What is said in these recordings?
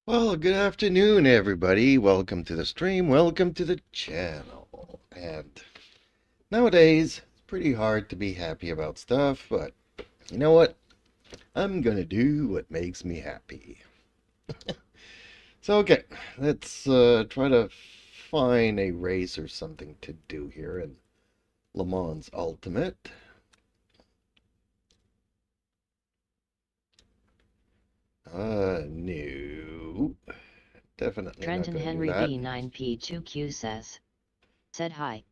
Well, good afternoon, everybody. Welcome to the stream. Welcome to the channel. And nowadays, it's pretty hard to be happy about stuff, but you know what? I'm gonna do what makes me happy. So, okay, let's try to find a race or something to do here in Le Mans Ultimate. No. Definitely not Trenton gonna do Henry that. B9P2Q said hi.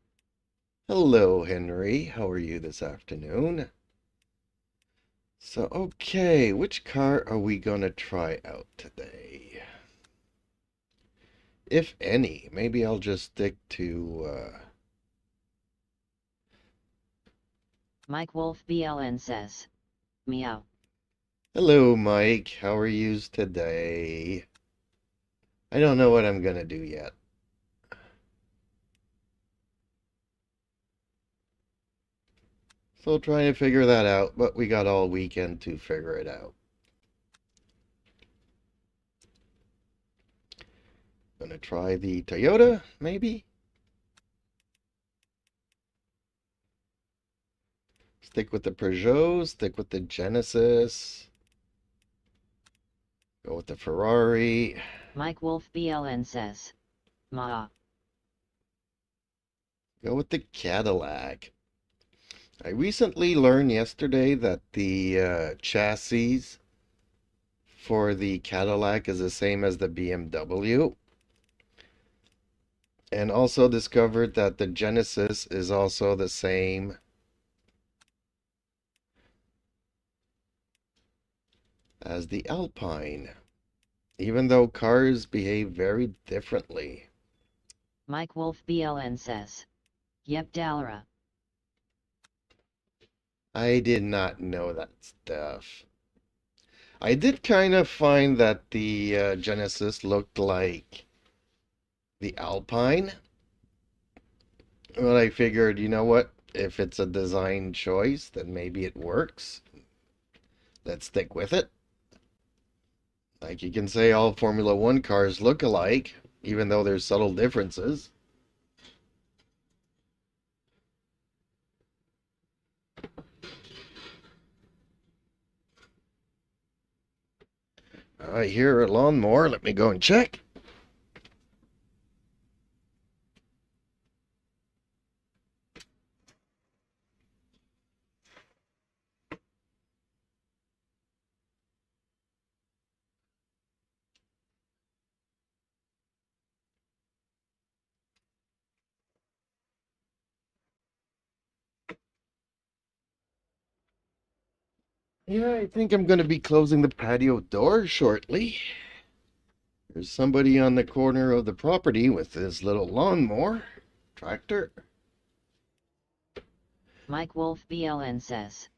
Hello, Henry. How are you this afternoon? So, okay, which car are we gonna try out today? If any, maybe I'll just stick to, Mike Wolf BLN says, meow. hello, Mike. How are yous today? I don't know what I'm gonna do yet. Still trying to figure that out, but we got all weekend to figure it out. Gonna try the Toyota, maybe? Stick with the Peugeot, stick with the Genesis. Go with the Ferrari. Mike Wolf BLN says, ma. Go with the Cadillac. I recently learned yesterday that the chassis for the Cadillac is the same as the BMW. And also discovered that the Genesis is also the same as the Alpine, even though cars behave very differently. Mike Wolf BLN says, yep Dallara. I did not know that stuff. I did kind of find that the Genesis looked like the Alpine. But I figured, you know what? If it's a design choice, then maybe it works. Let's stick with it. Like you can say all Formula One cars look alike, even though there's subtle differences. I hear a lawnmower. Let me go and check. Yeah, I think I'm going to be closing the patio door shortly. There's somebody on the corner of the property with his little lawnmower tractor. Mike Wolf BLN says,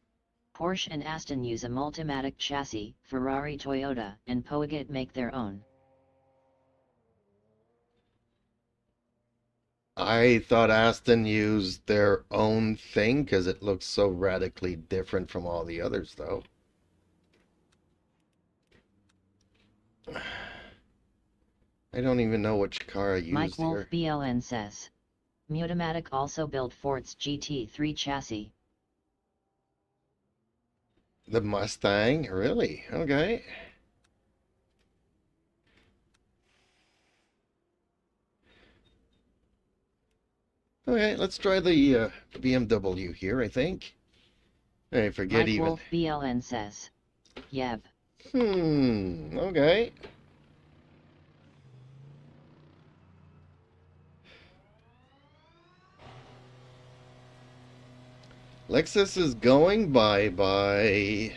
Porsche and Aston use a Multimatic chassis, Ferrari, Toyota, and Poiget make their own. I thought Aston used their own thing because it looks so radically different from all the others, though. I don't even know which car I Mike used Wolf here. BLN says, Mutamatic also built Ford's GT3 chassis. The Mustang? Really? Okay. Okay, let's try the BMW here, I think. I forget Mike even. Wolf BLN says, yep. Okay. Lexus is going bye-bye.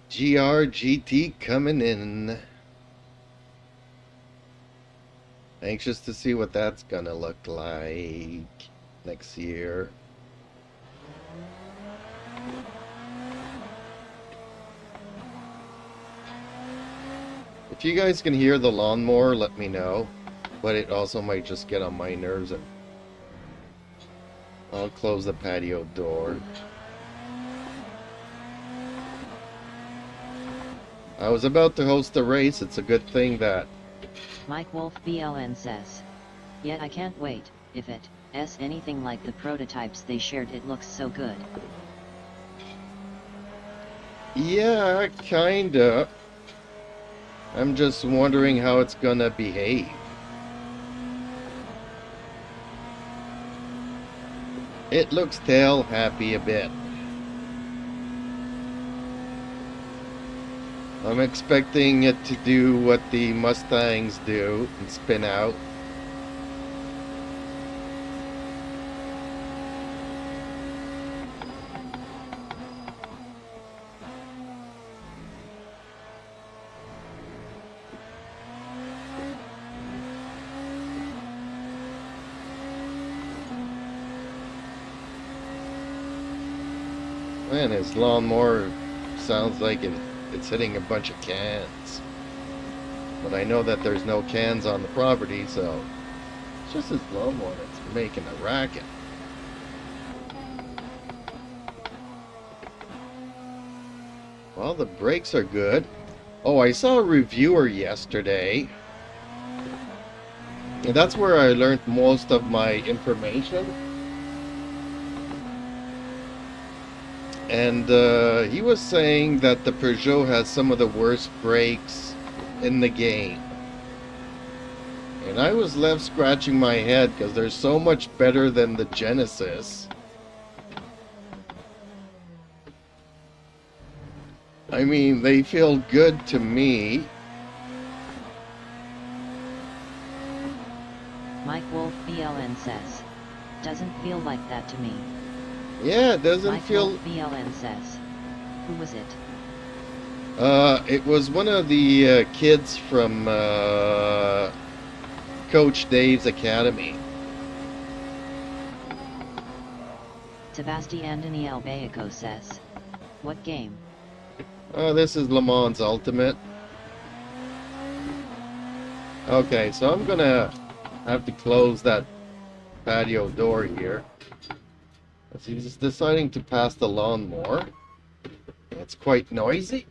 GRGT coming in. Anxious to see what that's gonna look like next year. If you guys can hear the lawnmower, let me know. But it also might just get on my nerves, and I'll close the patio door. I was about to host a race. It's a good thing that... Mike Wolf BLN says. Yet I can't wait. If it's anything like the prototypes they shared, it looks so good. Yeah, kinda. I'm just wondering how it's gonna behave. It looks tail happy a bit. I'm expecting it to do what the Mustangs do and spin out. Man, his lawnmower sounds like it's hitting a bunch of cans. But I know that there's no cans on the property, so it's just his lawnmower that's making a racket. Well, the brakes are good. Oh, I saw a reviewer yesterday. And that's where I learned most of my information. And he was saying that the Peugeot has some of the worst brakes in the game. And I was left scratching my head because they're so much better than the Genesis. I mean, they feel good to me. Mike Wolf BLN says. Doesn't feel like that to me. Yeah, it doesn't Mike feel... Wolf BLN says. Who was it? It was one of the kids from Coach Dave's Academy. Tabasti Daniel Bayaco says. What game? This is Le Mans Ultimate. Okay, so I'm gonna have to close that patio door here. He's deciding to pass the lawnmower. It's quite noisy.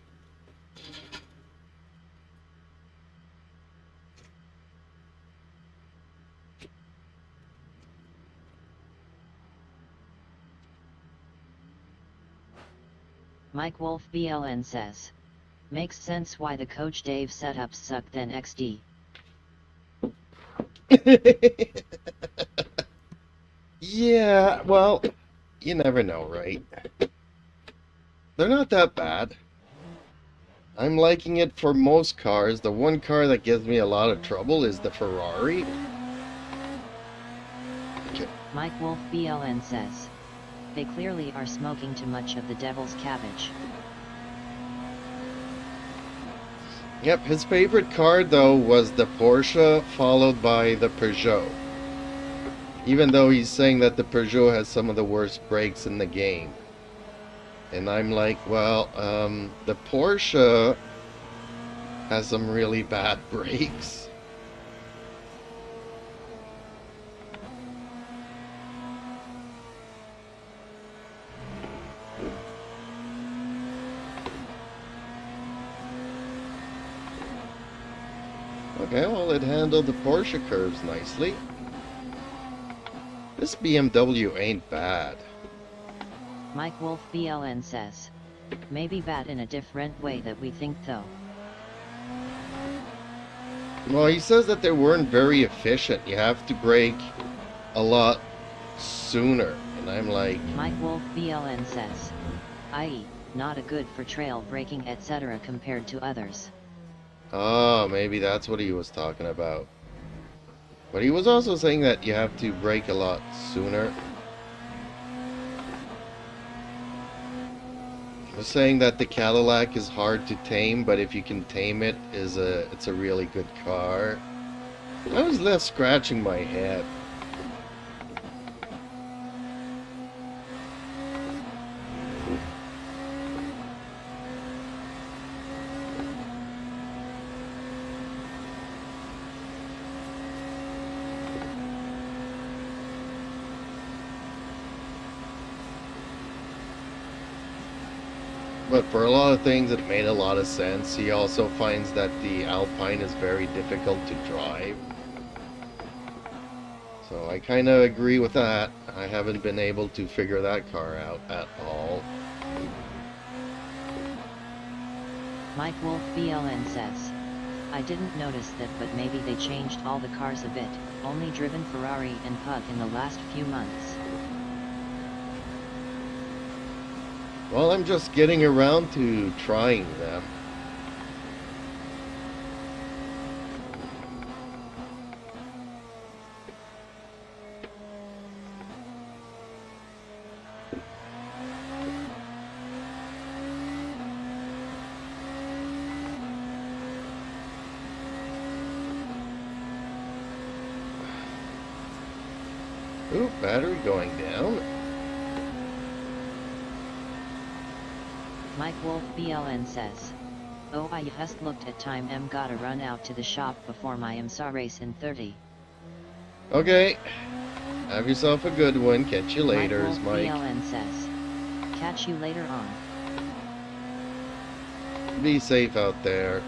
Mike Wolf BLN says. Makes sense why the Coach Dave setups suck then XD. Yeah, well, you never know, right? They're not that bad. I'm liking it for most cars. The one car that gives me a lot of trouble is the Ferrari. Okay. Mike Wolf BLN says. They clearly are smoking too much of the devil's cabbage. Yep, his favorite car though was the Porsche, followed by the Peugeot. Even though he's saying that the Peugeot has some of the worst brakes in the game. And I'm like, well, the Porsche has some really bad brakes. Okay, well, it handled the Porsche curves nicely. This BMW ain't bad. Mike Wolf BLN says. Maybe bad in a different way that we think though. Well, he says that they weren't very efficient. You have to brake a lot sooner. And I'm like... Mike Wolf BLN says. I.e., not a good for trail braking etc. compared to others. Oh, maybe that's what he was talking about. But he was also saying that you have to brake a lot sooner. He was saying that the Cadillac is hard to tame, but if you can tame it, it's a really good car. I was left scratching my head. But for a lot of things, it made a lot of sense. He also finds that the Alpine is very difficult to drive. So I kind of agree with that. I haven't been able to figure that car out at all. Mike Wolf BLN says, I didn't notice that, but maybe they changed all the cars a bit, only driven Ferrari and Pug in the last few months. Well, I'm just getting around to trying them. Ooh, battery going down. Mike Wolf BLN says, oh, I just looked at time, gotta run out to the shop before my AMD Rysen 30. Okay, have yourself a good one. Catch you later, Mike Wolf Mike. BLN says, catch you later on. Be safe out there.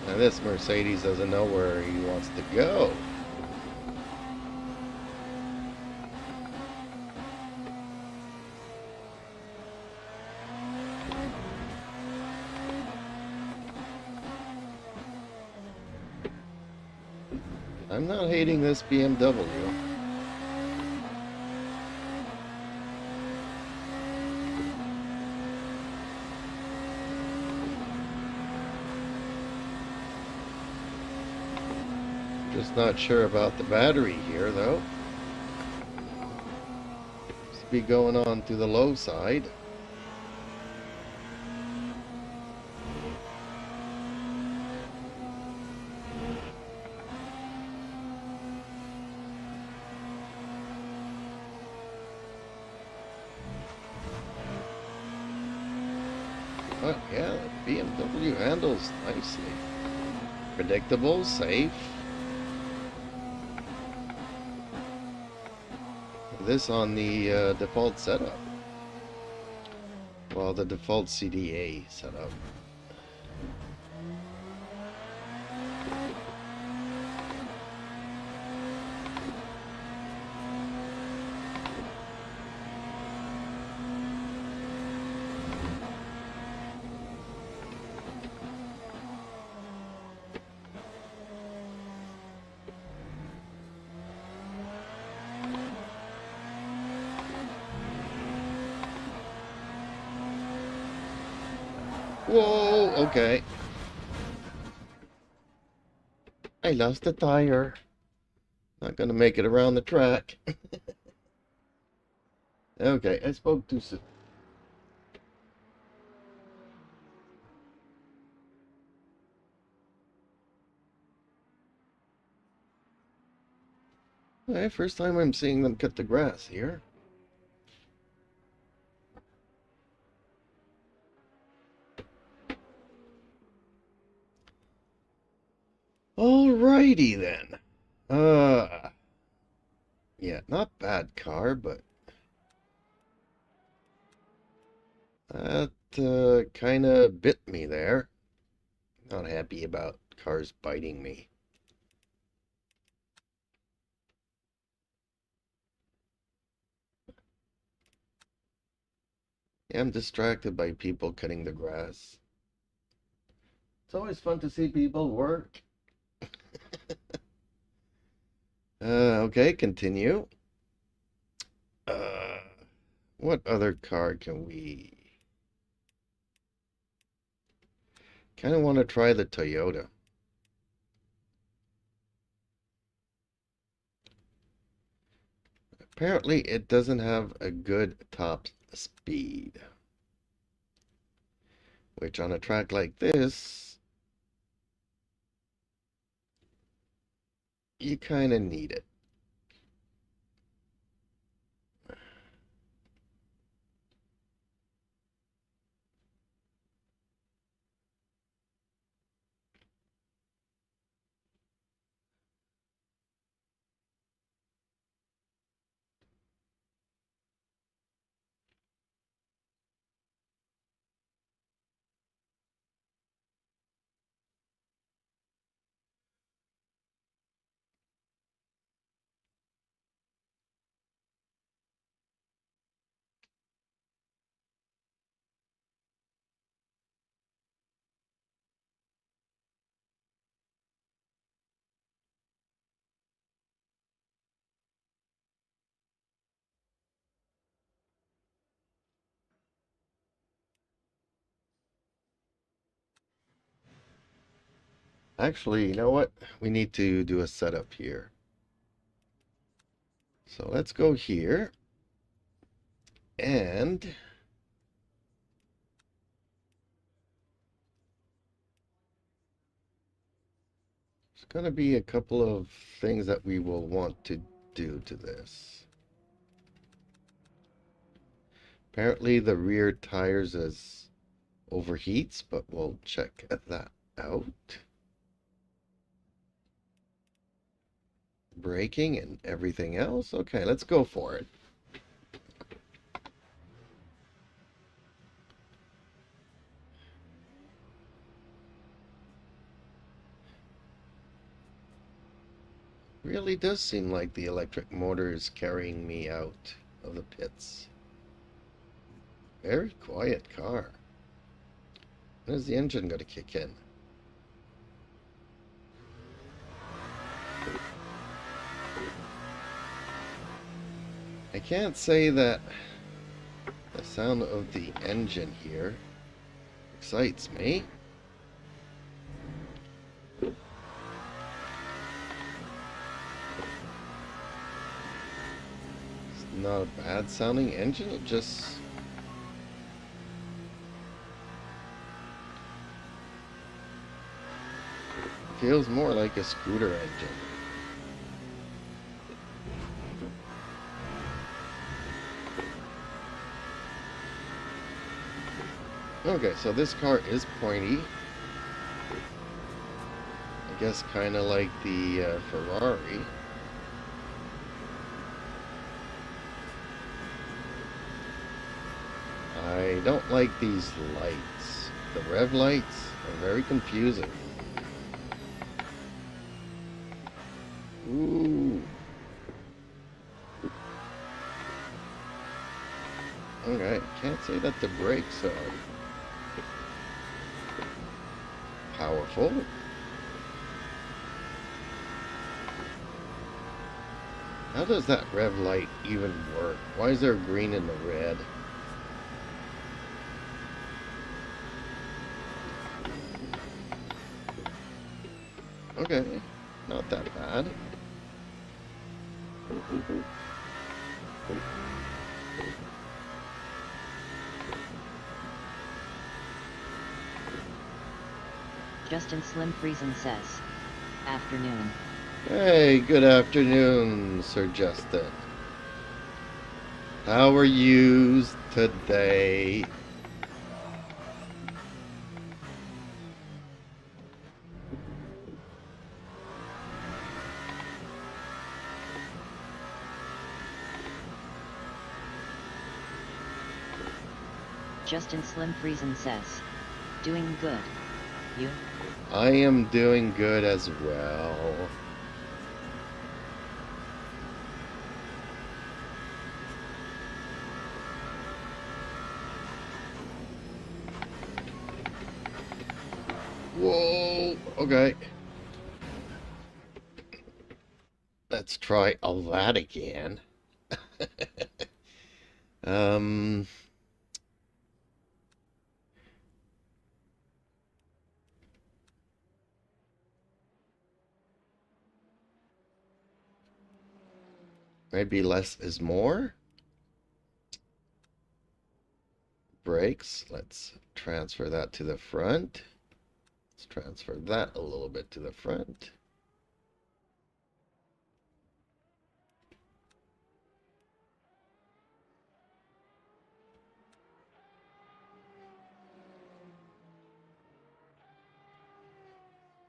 Now this Mercedes doesn't know where he wants to go. I'm not hating this BMW. Just not sure about the battery here, though. Seems to be going on to the low side. But yeah, the BMW handles nicely. Predictable, safe. This on the default setup. Well, the default CDA setup. Whoa, okay. I lost a tire. Not gonna make it around the track. Okay, I spoke too soon. Okay, first time I'm seeing them cut the grass here. Alrighty then. Yeah, not bad car, but that kind of bit me there. Not happy about cars biting me. Yeah, I'm distracted by people cutting the grass. It's always fun to see people work. Okay, continue. Uh, what other car can we... Kind of want to try the Toyota. Apparently, it doesn't have a good top speed. Which on a track like this, you kind of need it. Actually, you know what? We need to do a setup here. So let's go here. And there's going to be a couple of things that we will want to do to this. Apparently the rear tires is overheats, but we'll check that out. Braking and everything else. Okay, let's go for it. Really does seem like the electric motor is carrying me out of the pits. Very quiet car. When's the engine going to kick in? I can't say that the sound of the engine here excites me. It's not a bad sounding engine, it just feels more like a scooter engine. Okay, so this car is pointy. I guess kind of like the Ferrari. I don't like these lights. The rev lights are very confusing. Ooh. Okay, can't say that the brakes are powerful. How does that rev light even work? Why is there green in the red? Okay, not that bad. Justin Slim Friesen says, afternoon. Hey, good afternoon, Sir Justin. How are you today? Justin Slim Friesen says, doing good. You? I am doing good as well. Whoa, okay. Let's try all that again. um... Maybe less is more. Brakes. Let's transfer that to the front. Let's transfer that a little bit to the front.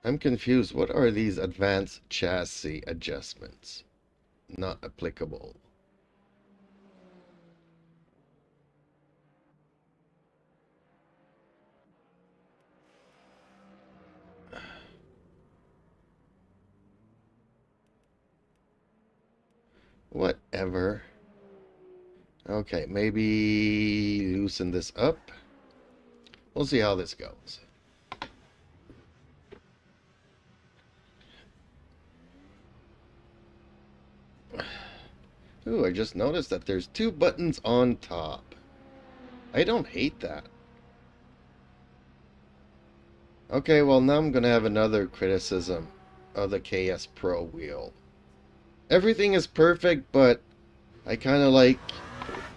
I'm confused. What are these advanced chassis adjustments? Not applicable. Whatever. Okay, maybe loosen this up. We'll see how this goes. Ooh, I just noticed that there's 2 buttons on top. I don't hate that. Okay, well now I'm gonna have another criticism of the KS Pro wheel. Everything is perfect, but I kind of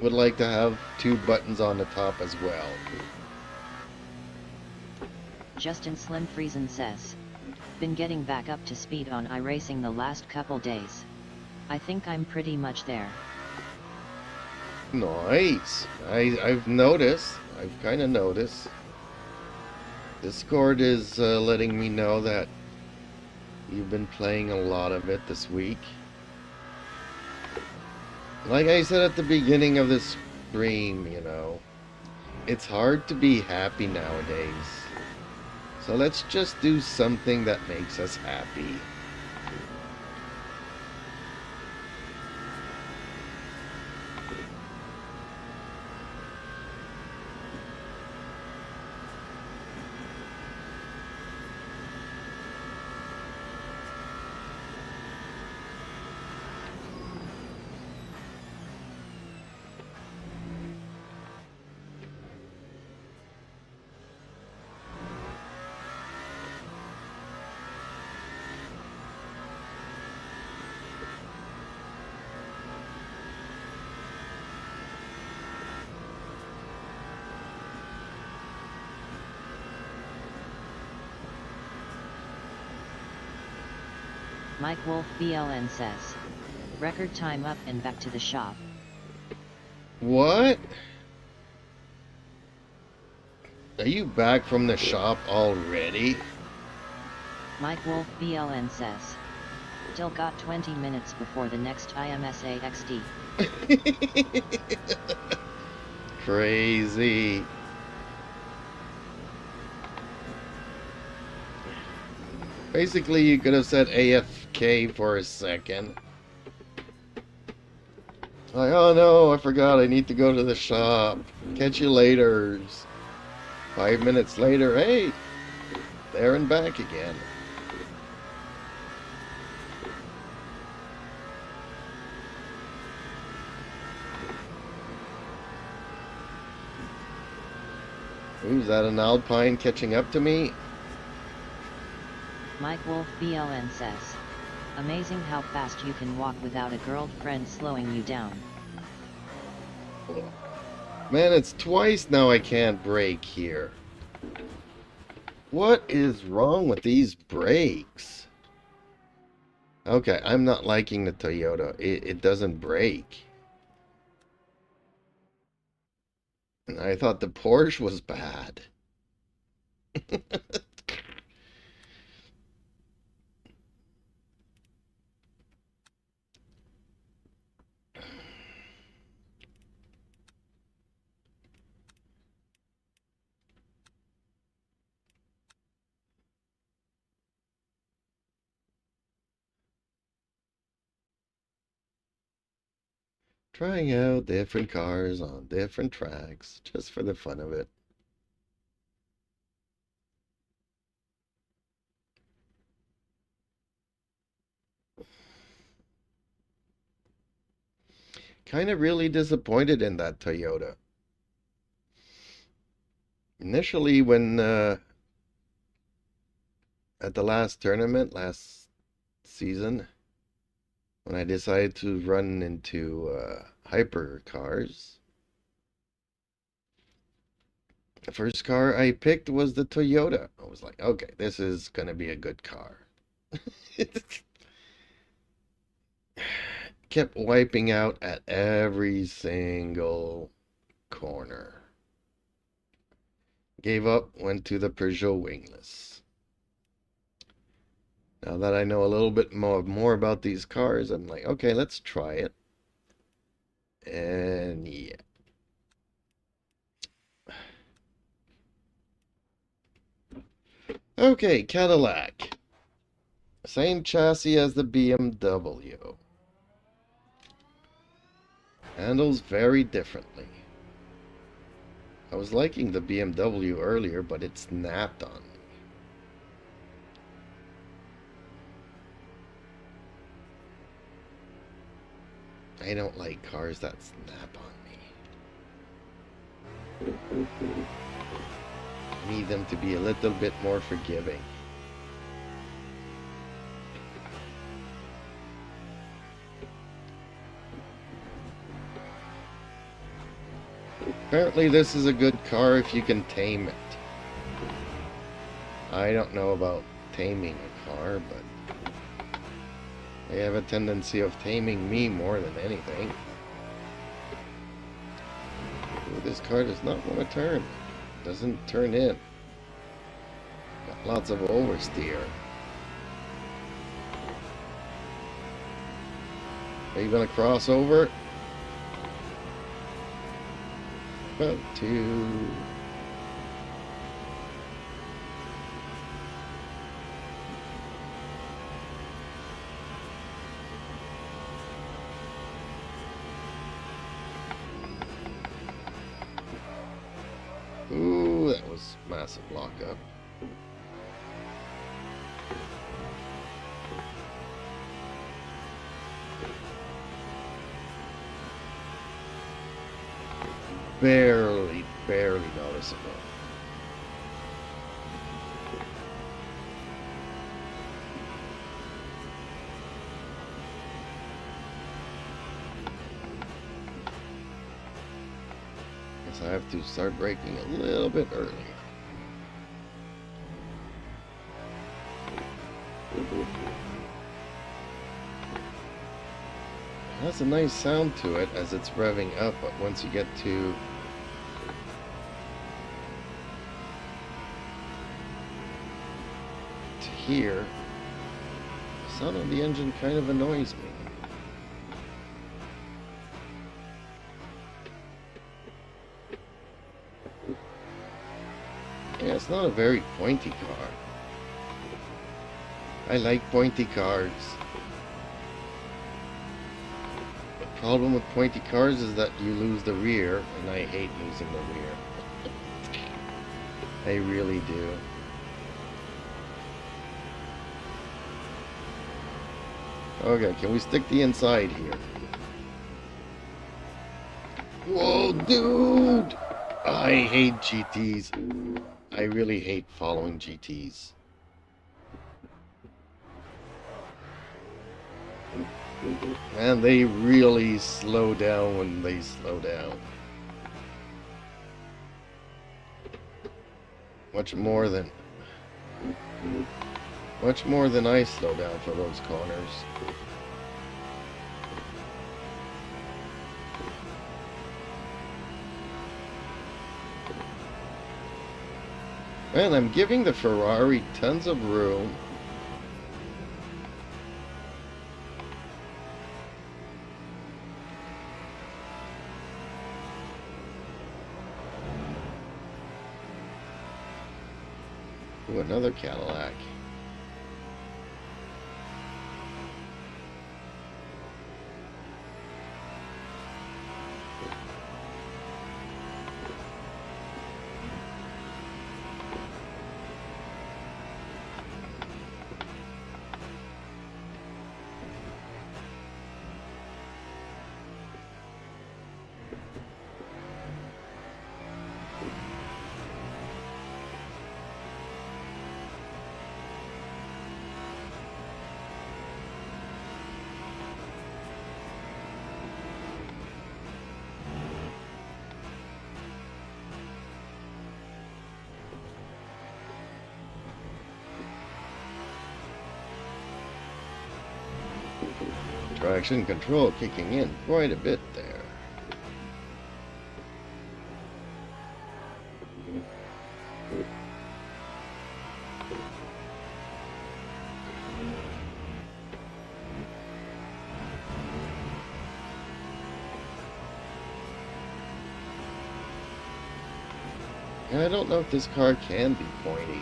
would like to have two buttons on the top as well. Justin Slim Friesen says, been getting back up to speed on iRacing the last couple days. I think I'm pretty much there. Nice. I've noticed. I've kind of noticed. Discord is letting me know that you've been playing a lot of it this week. Like I said at the beginning of this stream, it's hard to be happy nowadays. So let's just do something that makes us happy. Mike Wolf BLN says, record time up and back to the shop. What? Are you back from the shop already? Mike Wolf BLN says, still got 20 minutes before the next IMSA XD. Crazy. Basically, you could have said AFK for a second. Like, oh no, I forgot I need to go to the shop. Catch you later. 5 minutes later, hey, there and back again. Ooh, is that an Alpine catching up to me? Mike Wolf BLN says, amazing how fast you can walk without a girlfriend slowing you down. Man, it's twice now I can't brake here. What is wrong with these brakes? Okay, I'm not liking the Toyota. It doesn't brake. And I thought the Porsche was bad. Trying out different cars on different tracks, just for the fun of it. Kind of really disappointed in that Toyota. Initially, when at the last tournament, last season, when I decided to run into hyper cars, the first car I picked was the Toyota. I was like, okay, this is going to be a good car. It kept wiping out at every single corner. Gave up, went to the Peugeot wingless. Now that I know a little bit more about these cars, I'm like, okay, let's try it. And yeah. Okay, Cadillac. Same chassis as the BMW. Handles very differently. I was liking the BMW earlier, but it snapped on me. I don't like cars that snap on me. I need them to be a little bit more forgiving. Apparently this is a good car if you can tame it. I don't know about taming a car, but they have a tendency of taming me more than anything. Ooh, this car does not want to turn. Doesn't turn in. Got lots of oversteer. Are you gonna cross over? About to. Ooh, that was massive lockup. Barely noticeable. Guess I have to start braking a little bit early. It has a nice sound to it as it's revving up, but once you get to here, the sound of the engine kind of annoys me. Yeah, it's not a very pointy car. I like pointy cars. The problem with pointy cars is that you lose the rear, and I hate losing the rear. I really do. Okay, can we stick the inside here? Whoa, dude! I hate GTs. I really hate following GTs. And they really slow down when they slow down. Much more than I slow down for those corners. Man, I'm giving the Ferrari tons of room. Ooh, another Cadillac. Traction control kicking in quite a bit there. And I don't know if this car can be pointy.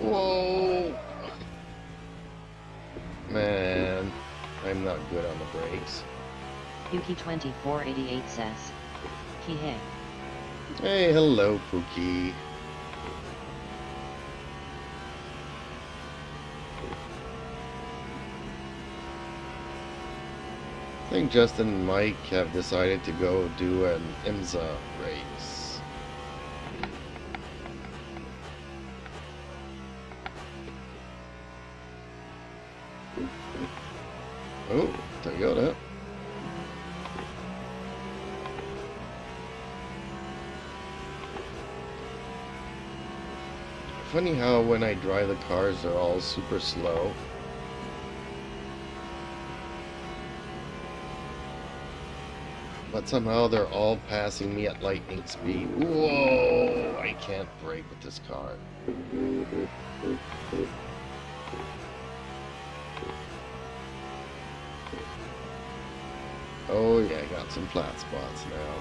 Whoa! Man, I'm not good on the brakes. Yuki2488 says, Hee Hey, hello, Pookie. I think Justin and Mike have decided to go do an IMSA race. Oh, Toyota. Funny how when I drive the cars, they're all super slow. But somehow they're all passing me at lightning speed. Whoa! I can't brake with this car. Oh yeah, I got some flat spots now.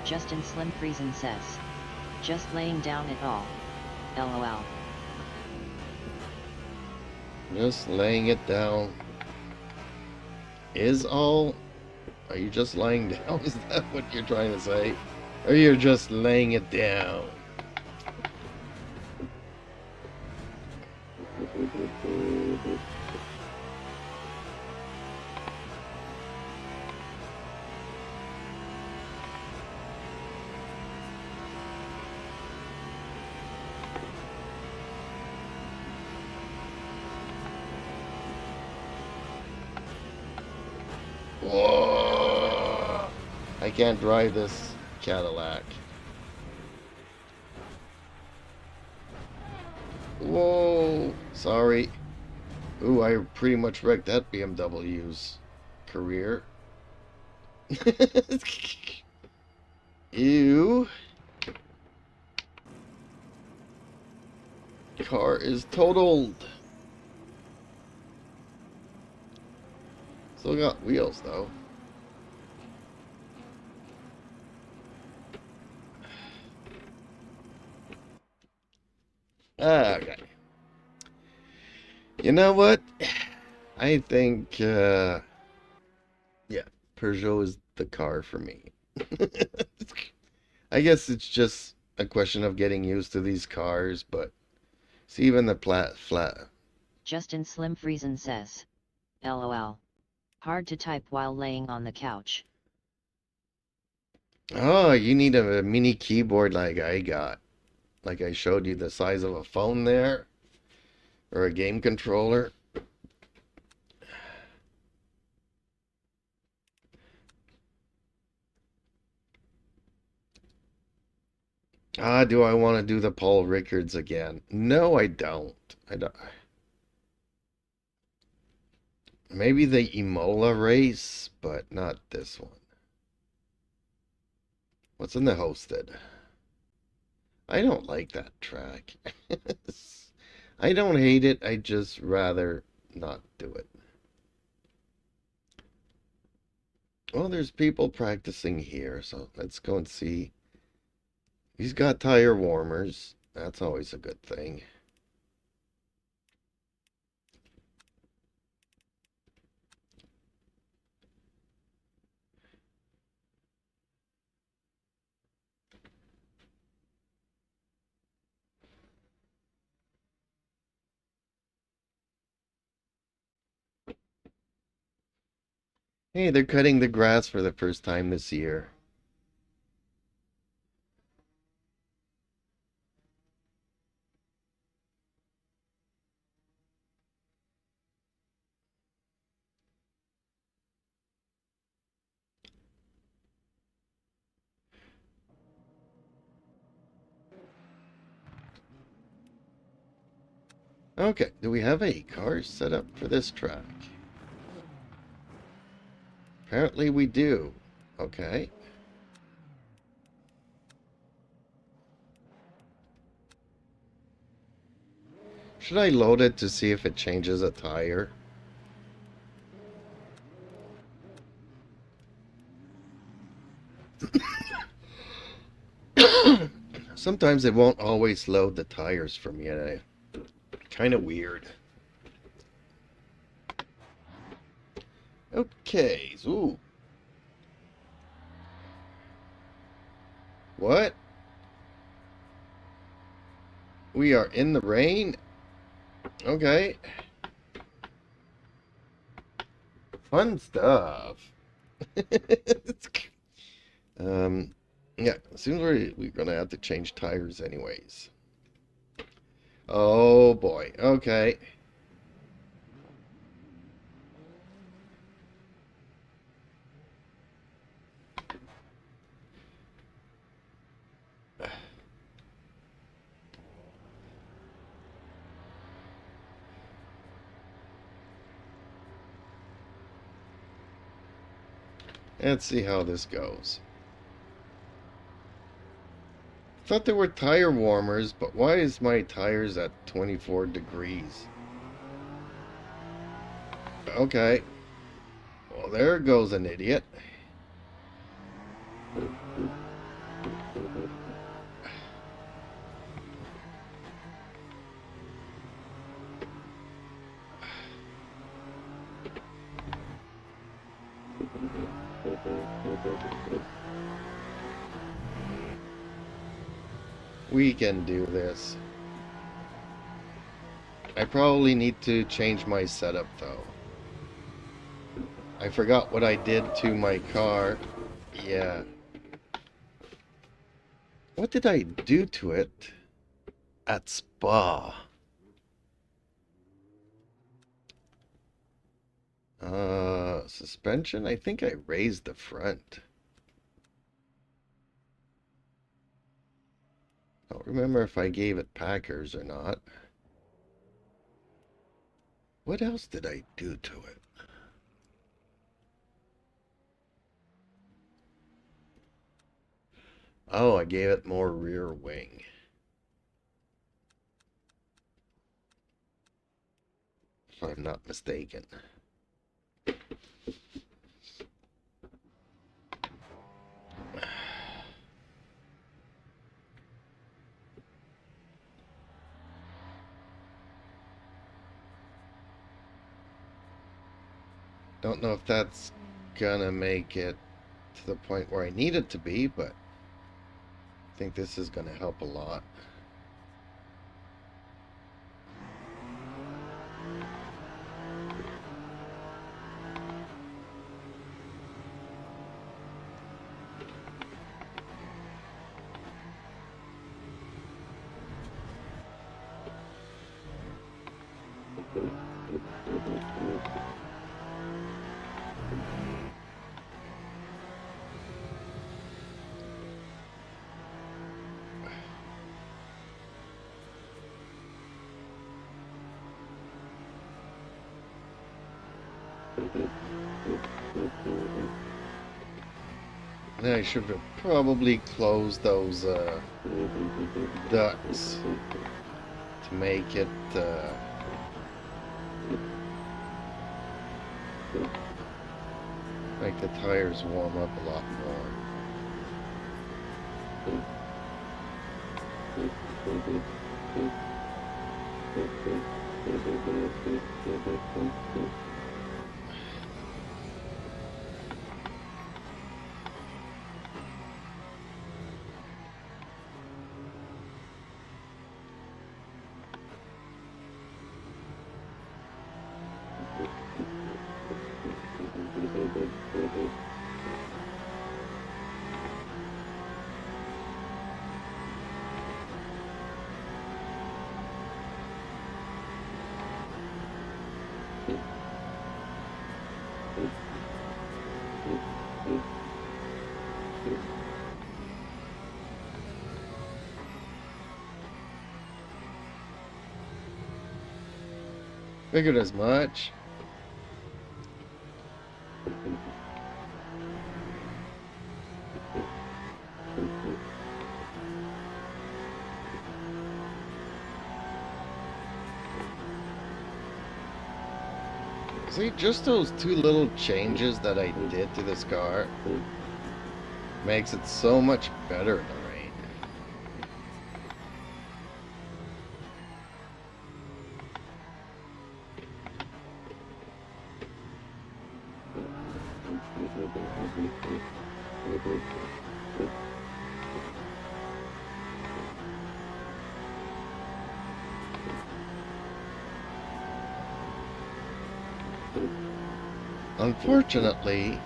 Justin Slim Friesen says. Just laying down it all. LOL. Just laying it down. Is all? Are you just laying down? Is that what you're trying to say? Or you're just laying it down? Whoa! I can't drive this Cadillac. Whoa! Sorry. Ooh, I pretty much wrecked that BMW's career. Ew. Car is totaled. Still got wheels though. Okay. You know what? I think, yeah, Peugeot is the car for me. I guess it's just a question of getting used to these cars, but see, even the flat. Justin Slim Friesen says. LOL. Hard to type while laying on the couch. Oh, you need a mini keyboard like I got. Like I showed you the size of a phone there, or a game controller. Ah, do I want to do the Paul Rickards again? No, I don't. I don't. Maybe the Imola race, but not this one. What's in the Hosted? I don't like that track. I don't hate it, I just rather not do it. Well, there's people practicing here, so let's go and see. He's got tire warmers. That's always a good thing. Hey, they're cutting the grass for the first time this year. Okay, do we have a car set up for this track? Apparently we do. Okay. Should I load it to see if it changes a tire? Sometimes it won't always load the tires for me. Kind of weird. Okay, so what? We are in the rain? Okay. Fun stuff. Yeah, soon we're gonna have to change tires anyways. Oh boy. Okay. Let's see how this goes. I thought there were tire warmers, but why is my tires at 24 degrees? Okay. Well, there goes an idiot. We can do this. I probably need to change my setup though. I forgot what I did to my car. Yeah. What did I do to it at Spa? Suspension? I think I raised the front. I don't remember if I gave it Packers or not. What else did I do to it? Oh, I gave it more rear wing. If I'm not mistaken. Don't know if that's gonna make it to the point where I need it to be, but I think this is gonna help a lot. And I should have probably closed those ducts to make it make the tires warm up a lot more. Figured as much. See, just those two little changes that I did to this car makes it so much better in the rain. Unfortunately,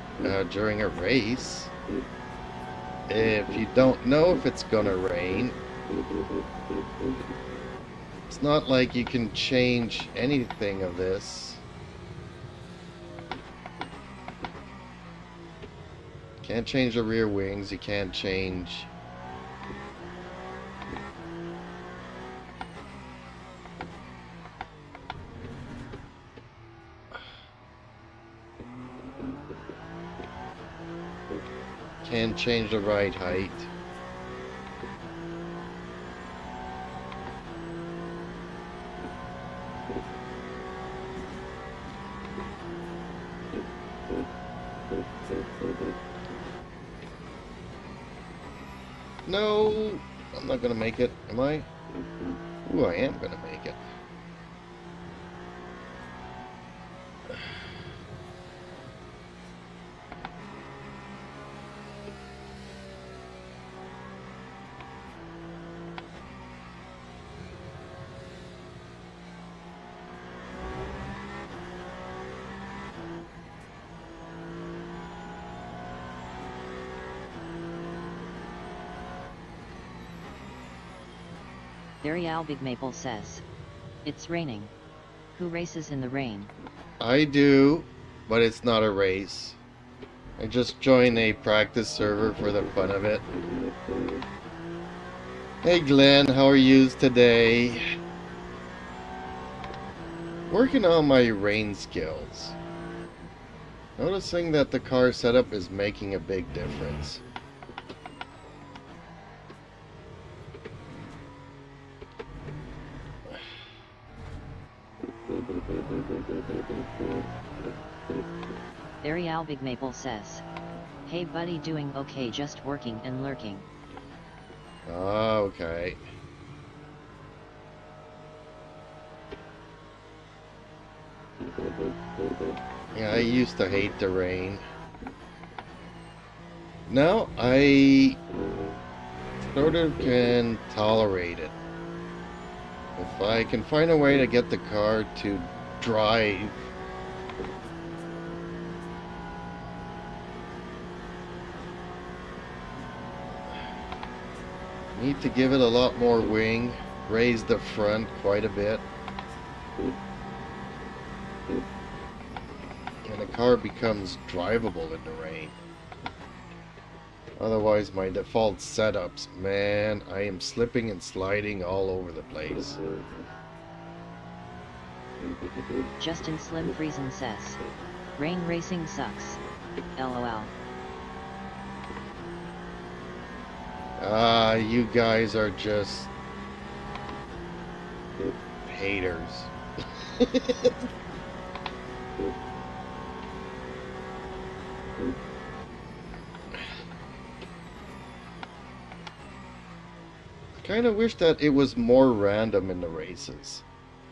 during a race, if you don't know if it's gonna rain, it's not like you can change anything of this. Can't change the rear wings, you can't change. Can't change the ride height. No, I'm not gonna make it, am I? Ooh, I am gonna make it. Very Al Big Maple says, it's raining. Who races in the rain? I do, but it's not a race. I just joined a practice server for the fun of it. Hey Glenn, how are you today? Working on my rain skills. Noticing that the car setup is making a big difference. Very Al Big Maple says, hey buddy, doing okay, just working and lurking. Ah, okay. Yeah, I used to hate the rain. Now I sort of can tolerate it. If I can find a way to get the car to drive, need to give it a lot more wing, raise the front quite a bit, and the car becomes drivable in the rain. Otherwise, my default setups, man, I am slipping and sliding all over the place. Justin Slim Friesen says, rain racing sucks. LOL. Ah, you guys are just haters. I kind of wish that it was more random in the races.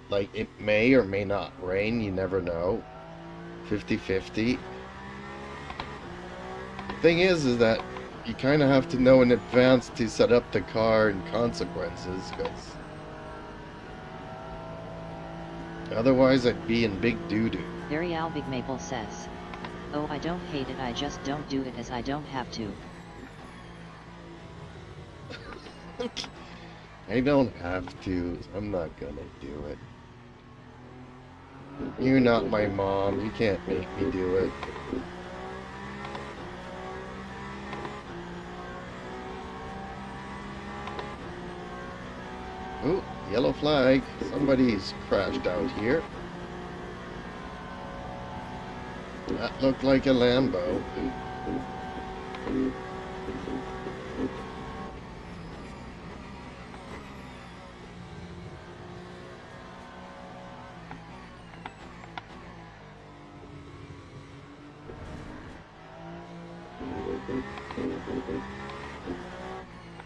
Like, it may or may not rain, you never know. 50-50. The thing is that you kind of have to know in advance to set up the car and consequences, because otherwise I'd be in big doo-doo. Very Al Big Maple says, oh, I don't hate it, I just don't do it as I don't have to. I don't have to. I'm not gonna do it. You're not my mom. You can't make me do it. Oh, yellow flag. Somebody's crashed out here. That looked like a Lambo.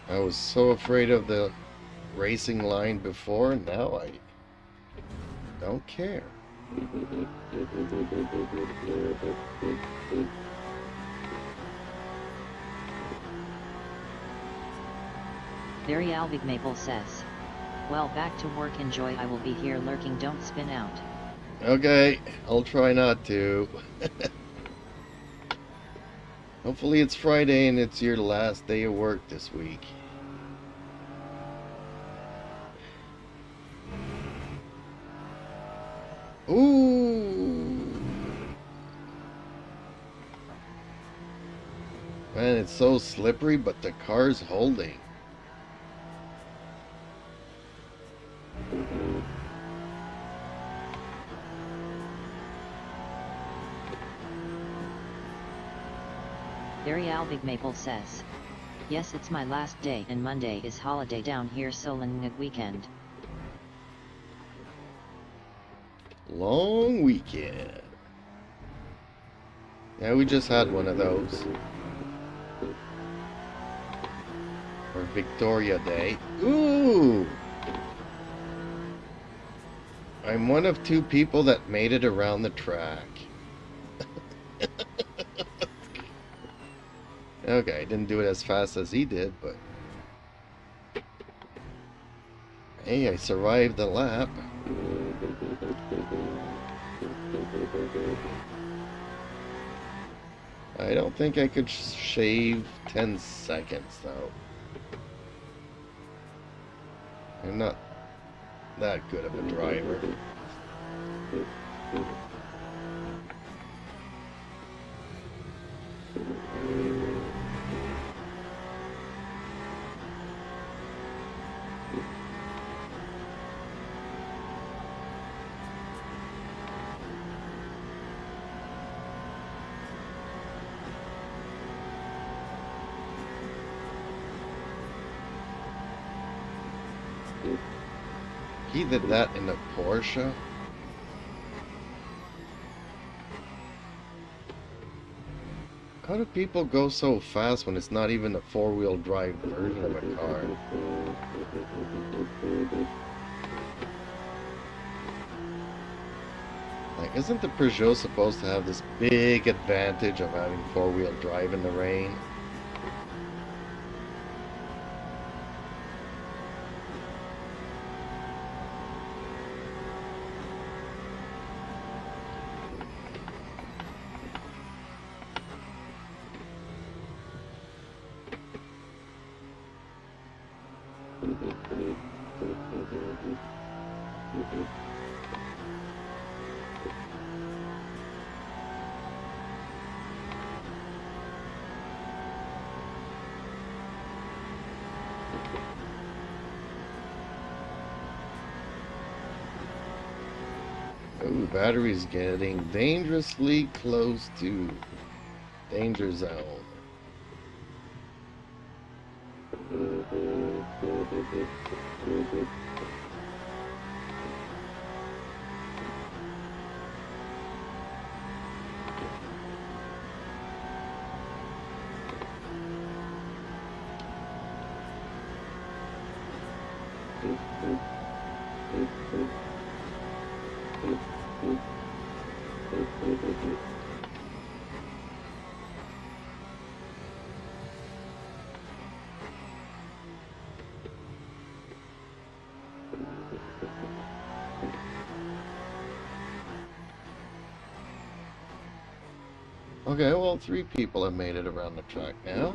I was so afraid of the racing line before, now I don't care. Very Al Big Maple says, well, back to work, enjoy, I will be here lurking, don't spin out. Okay, I'll try not to. Hopefully it's Friday and it's your last day of work this week. Ooh! Man, it's so slippery, but the car's holding. Very Albig Maple says. Yes, it's my last day and Monday is holiday down here, so long weekend. Long weekend. Yeah, we just had one of those. For Victoria Day. Ooh! I'm one of 2 people that made it around the track. Okay, I didn't do it as fast as he did, but... Hey, I survived the lap. I don't think I could shave 10 seconds, though. I'm not that good of a driver. He did that in a Porsche? How do people go so fast when it's not even a 4-wheel drive version of a car? Like, isn't the Peugeot supposed to have this big advantage of having 4-wheel drive in the rain? Ooh, battery's getting dangerously close to danger zone. Okay, well, 3 people have made it around the track now.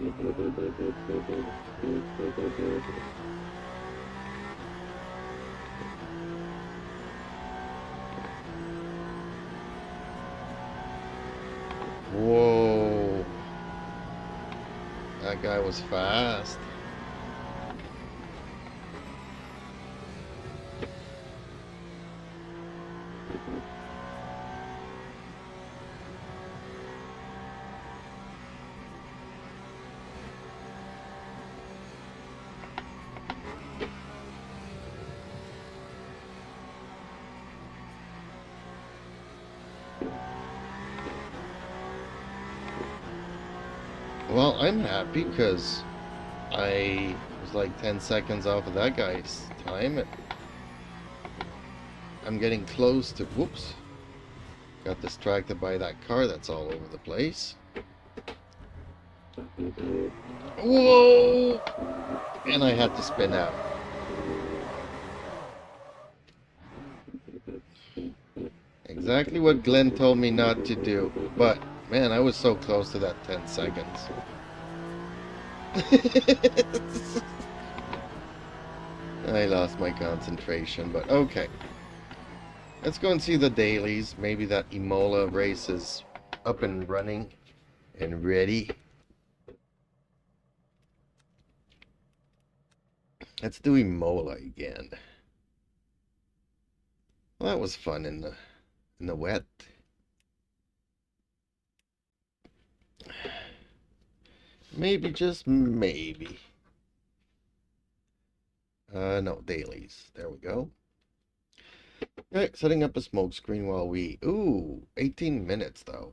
Whoa. That guy was fast. Well, I'm happy because I was like 10 seconds off of that guy's time. And I'm getting close to... Whoops. Got distracted by that car that's all over the place. Whoa! And I had to spin out. I Exactly what Glenn told me not to do. But, man, I was so close to that 10 seconds. I lost my concentration, but okay. Let's go and see the dailies. Maybe that Imola race is up and running and ready. Let's do Imola again. Well, that was fun in the wet. Maybe, just maybe. No, dailies. There we go. Alright, setting up a smoke screen while we... Ooh, 18 minutes though.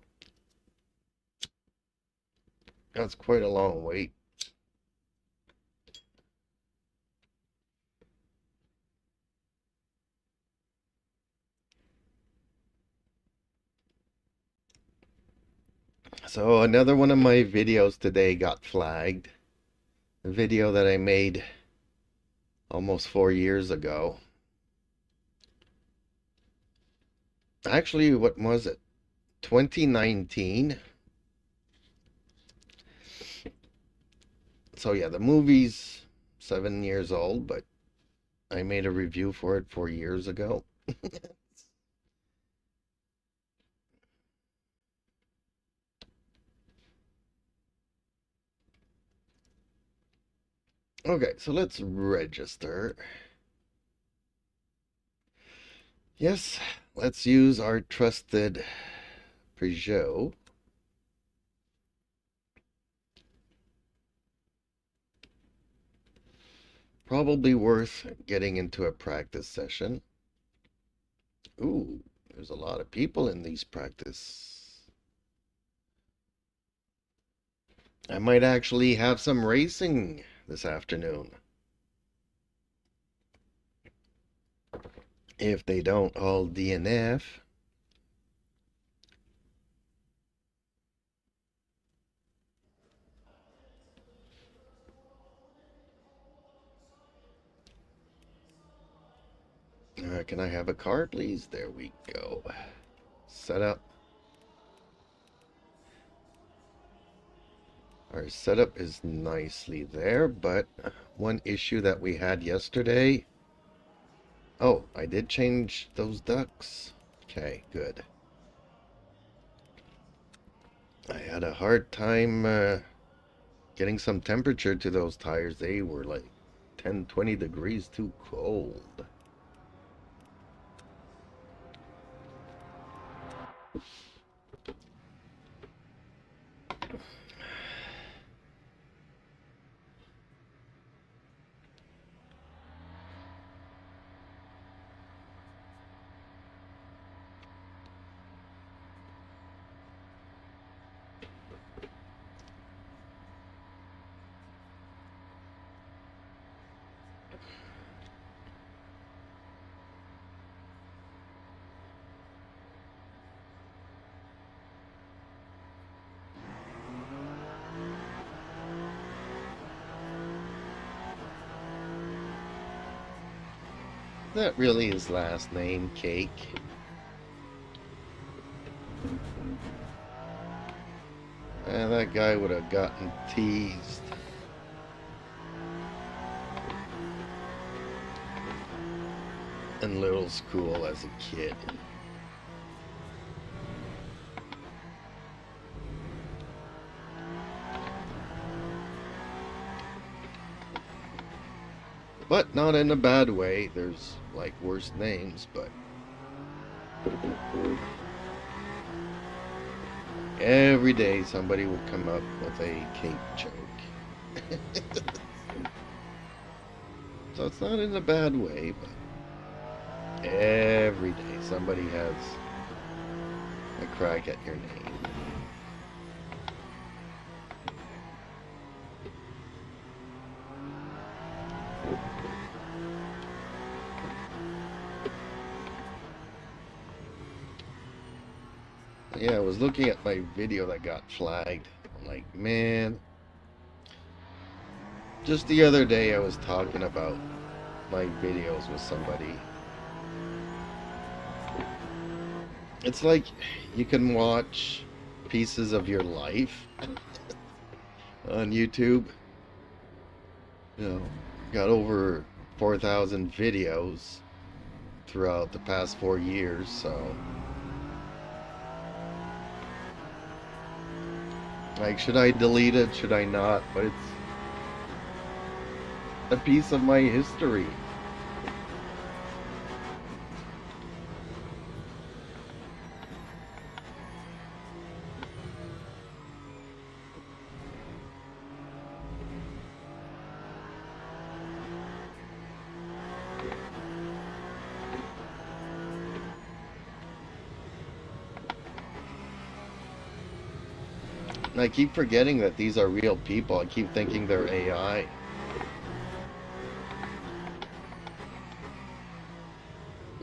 That's quite a long wait. So another one of my videos today got flagged. A video that I made almost 4 years ago. Actually, what was it? 2019. So yeah, the movie's 7 years old, but I made a review for it 4 years ago. Okay, so let's register. Yes, let's use our trusted Peugeot. Probably worth getting into a practice session. Ooh, there's a lot of people in these practice. I might actually have some racing this afternoon. If they don't all DNF. Can I have a car, please? There we go. Set up. Our setup is nicely there, but one issue that we had yesterday. Oh, I did change those ducts. Okay, good. I had a hard time getting some temperature to those tires. They were like 10, 20 degrees too cold. That really his last name, Cake. And that guy would have gotten teased. In little school as a kid. But not in a bad way. There's like worse names, but every day somebody would come up with a Cake joke. So it's not in a bad way, but every day somebody has a crack at your name. Yeah, I was looking at my video that got flagged. I'm like, man. Just the other day I was talking about my videos with somebody. It's like you can watch pieces of your life on YouTube. You know, got over 4,000 videos throughout the past 4 years, so like, should I delete it? Should I not? But it's a piece of my history. And I keep forgetting that these are real people. I keep thinking they're AI.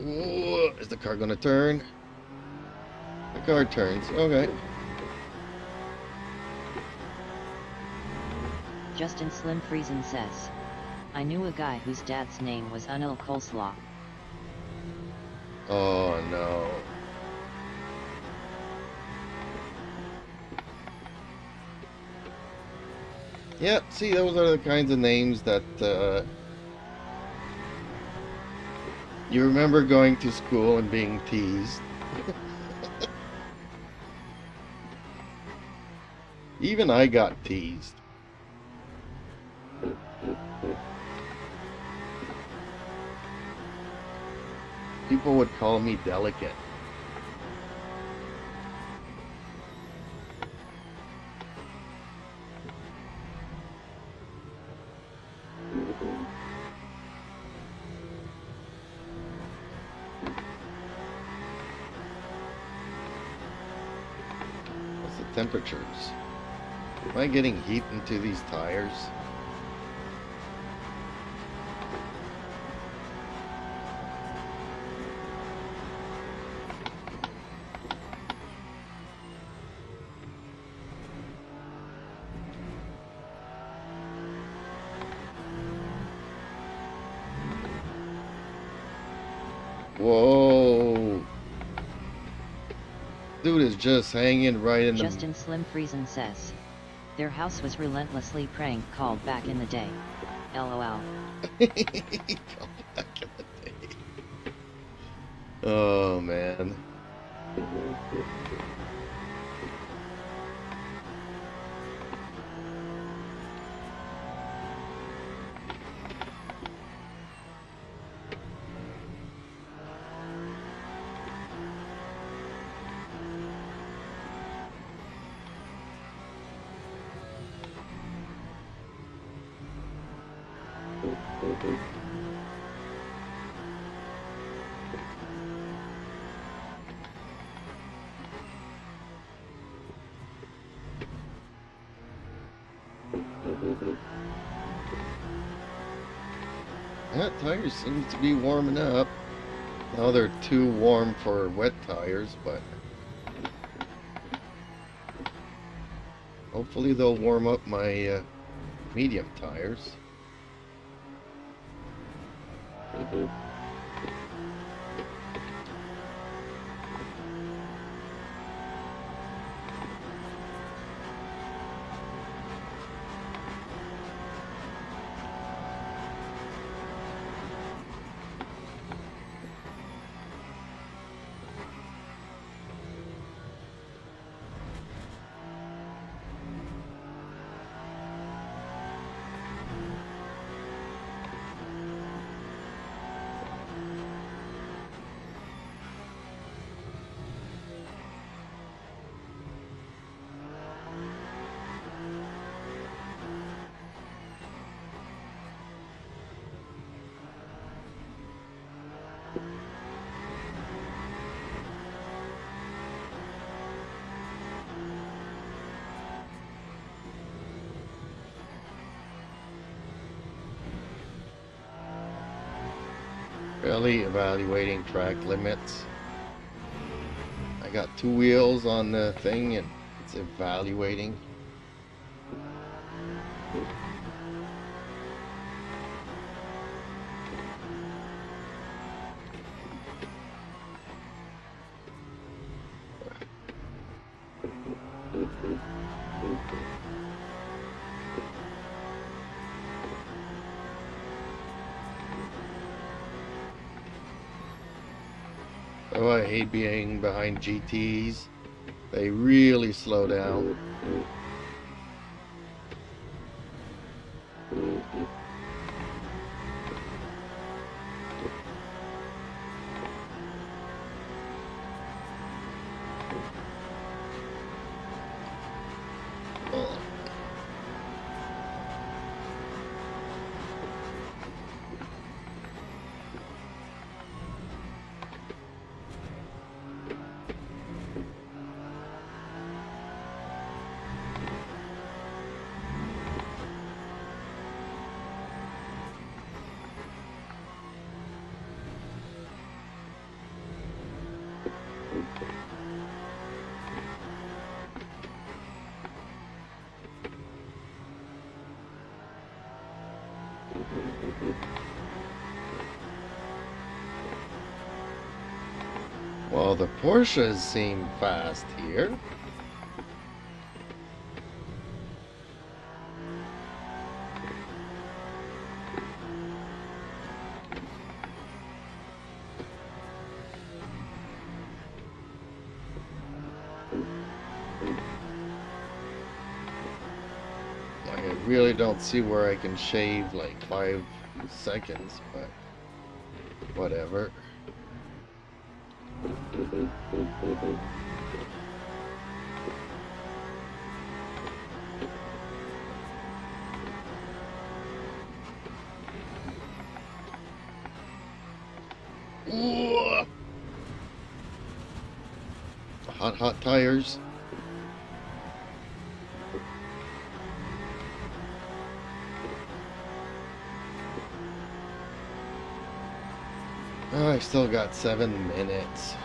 Ooh, is the car gonna turn? The car turns. Okay. Justin Slim Friesen says, I knew a guy whose dad's name was Unil Coleslaw. Oh no. Yeah, see, those are the kinds of names that you remember going to school and being teased. Even I got teased. People would call me delicate. What's the temperatures? Am I getting heat into these tires? Whoa. Dude is just hanging right in the... Justin Slim Friesen says, their house was relentlessly prank called back in the day. LOL. Back in the day. Oh man. That tire seems to be warming up. Now they're too warm for wet tires, but hopefully they'll warm up my medium tires. Really evaluating track limits. I got 2 wheels on the thing and it's evaluating. Oh, I hate being behind GTs. They really slow down. Well, the Porsches seem fast here. I really don't see where I can shave like 5 seconds, but whatever. Ooh. Hot tires. Oh, I still got 7 minutes.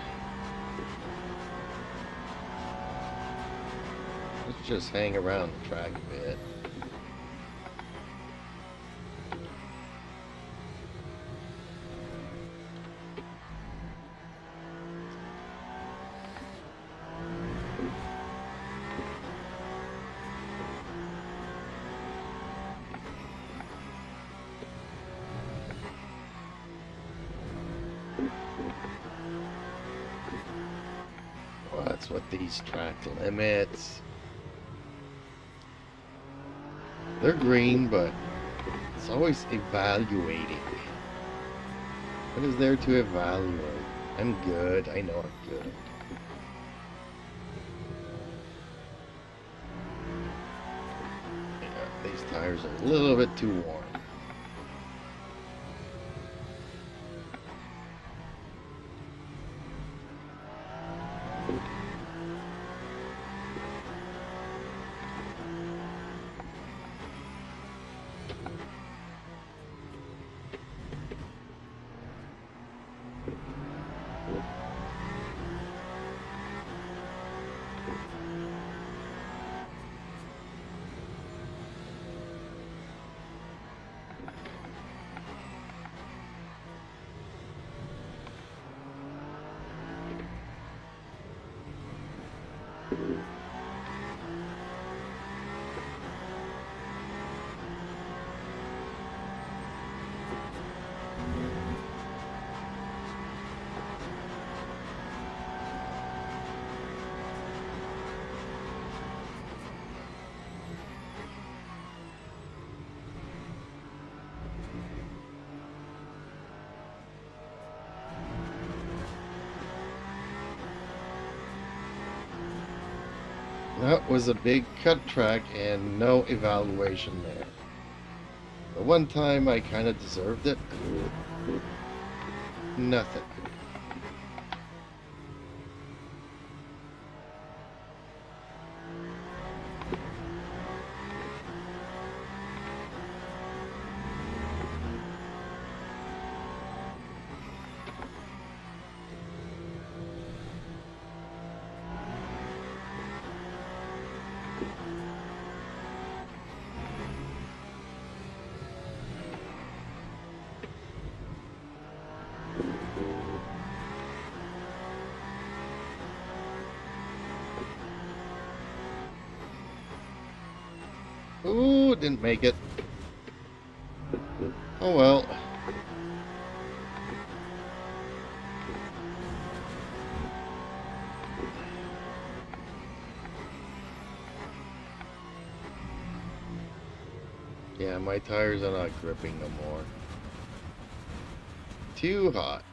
Let's just hang around the track a bit. Well, that's what these track limits. They're green, but it's always evaluating. What is there to evaluate? I'm good. I know I'm good. Yeah, these tires are a little bit too warm. That was a big cut track and no evaluation there. The one time I kind of deserved it, nothing. Oh, didn't make it. Oh well. Yeah, my tires are not gripping no more. Too hot.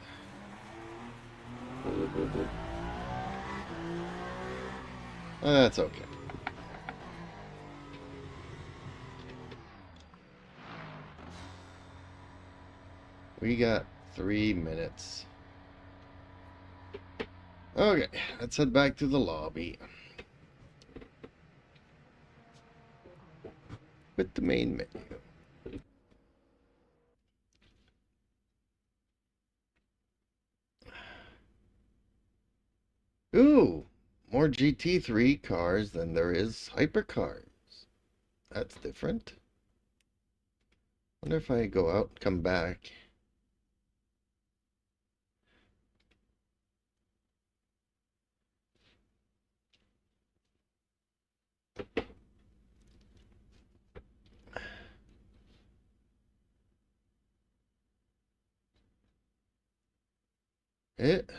That's okay. We got 3 minutes. Okay, let's head back to the lobby with the main menu. Ooh, more GT3 cars than there is hypercars. That's different. Wonder if I go out and come back.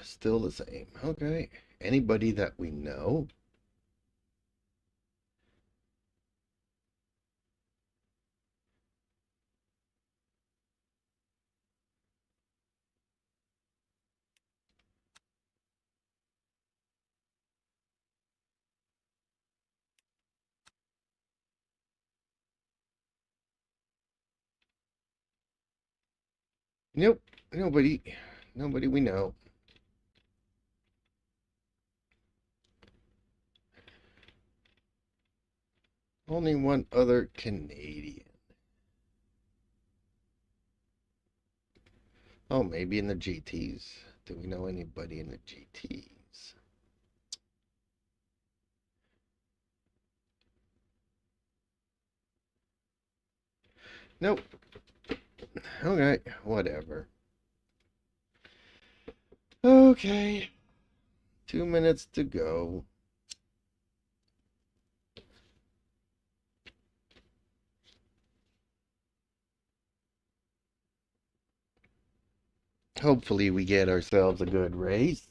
Still the same. Okay. Anybody that we know? Nope. Nobody. Nobody we know. Only one other Canadian. Oh, maybe in the GTs. Do we know anybody in the GTs? Nope. Okay, whatever. Okay. 2 minutes to go. Hopefully we get ourselves a good race.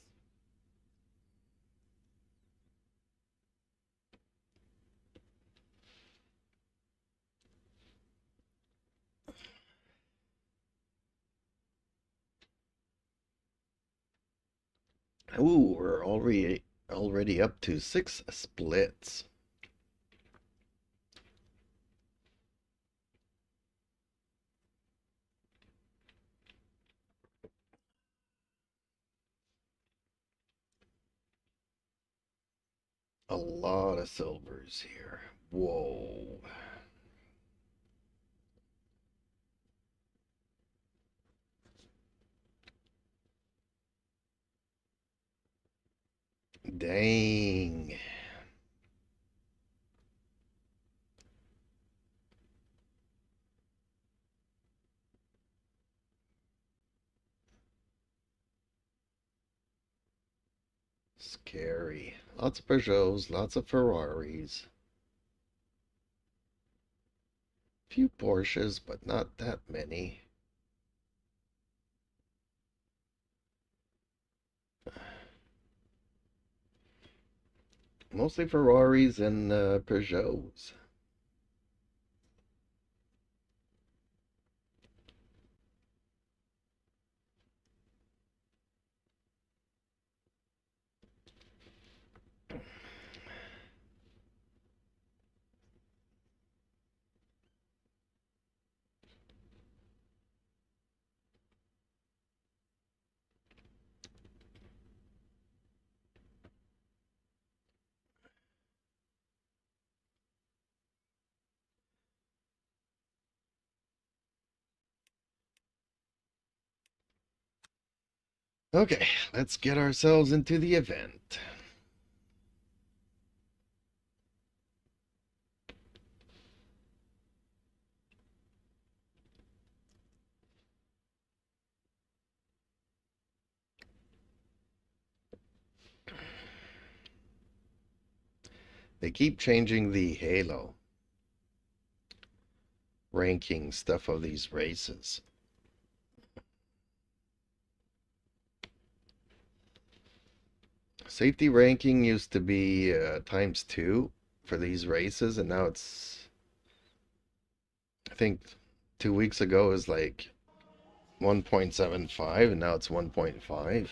Ooh, we're already up to 6 splits. A lot of silvers here. Whoa. Dang. Scary. Lots of Peugeots, lots of Ferraris. Few Porsches, but not that many. Mostly Ferraris and Peugeots. Okay, let's get ourselves into the event. They keep changing the halo. ranking stuff of these races. Safety ranking used to be ×2 for these races, and now it's, I think 2 weeks ago it was like 1.75, and now it's 1.5.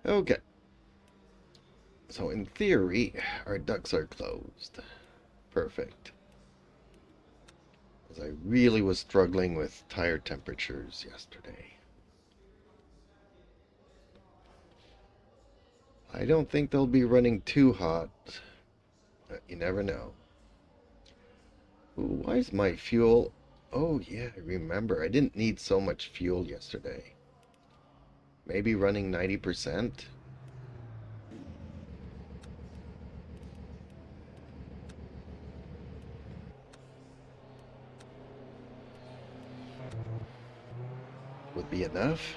Okay. So in theory, our ducts are closed. Perfect. Because I really was struggling with tire temperatures yesterday. I don't think they'll be running too hot. But you never know. Ooh, why is my fuel... Oh yeah, I remember. I didn't need so much fuel yesterday. Maybe running 90%. Would be enough.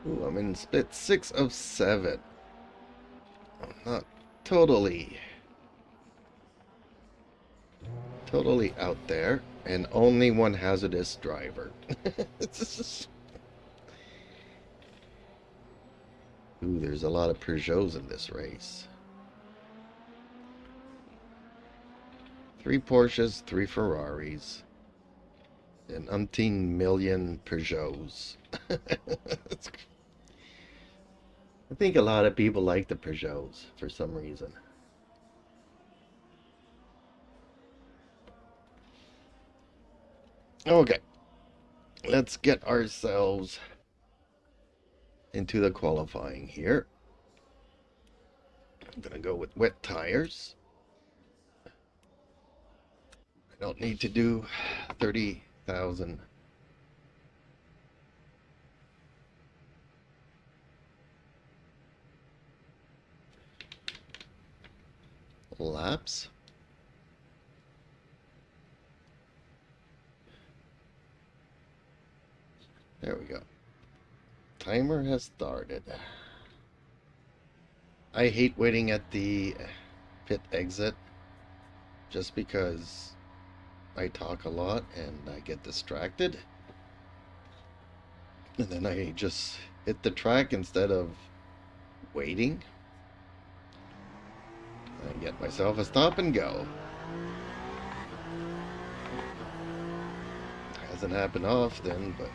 Ooh, I'm in split 6 of 7. I'm not totally out there, and only one hazardous driver. Ooh, there's a lot of Peugeots in this race. 3 Porsches, 3 Ferraris, and umpteen million Peugeots. I think a lot of people like the Peugeots for some reason. Okay, let's get ourselves into the qualifying here. I'm gonna go with wet tires. I don't need to do 30,000 laps. There we go. Timer has started. I hate waiting at the pit exit just because I talk a lot and I get distracted. And then I just hit the track instead of waiting. I get myself a stop and go. Hasn't happened often, but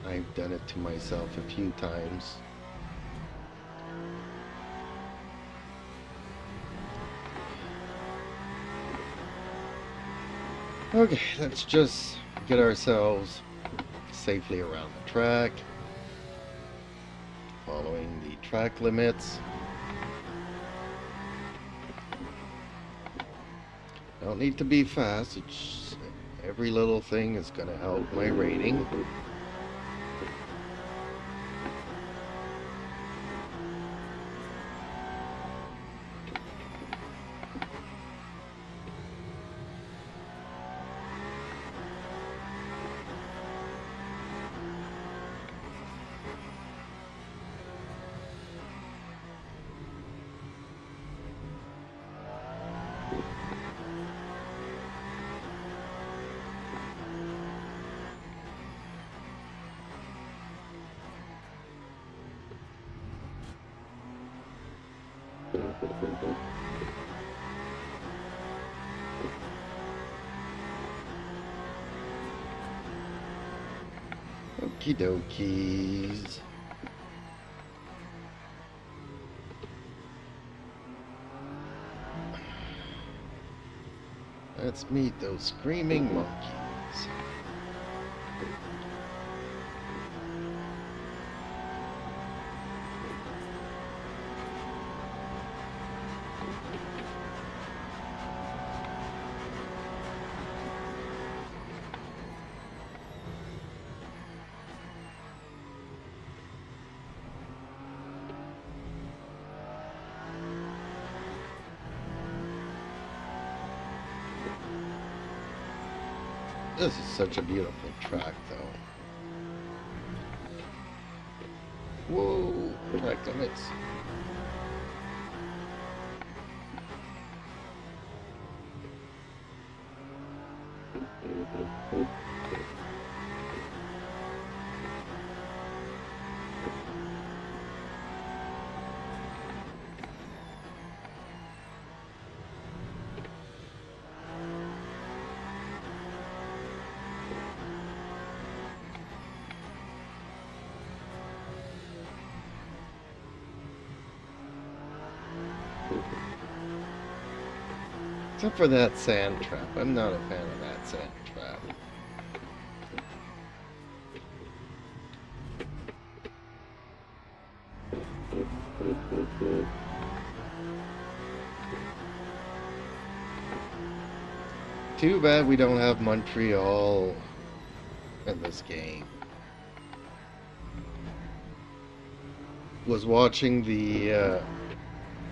I've done it to myself a few times. Okay, let's just get ourselves safely around the track, following the track limits. Don't need to be fast. It's, every little thing is going to help my rating. Okie dokies. Let's meet those screaming monkeys. This is such a beautiful track, though. Whoa! Track limits. Except for that sand trap. I'm not a fan of that sand trap. Too bad we don't have Montreal in this game. Was watching the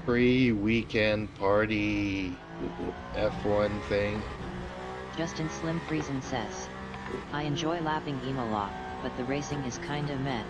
pre-weekend party F1 thing. Justin Slim Friesen says, I enjoy lapping Imola, but the racing is kinda meh.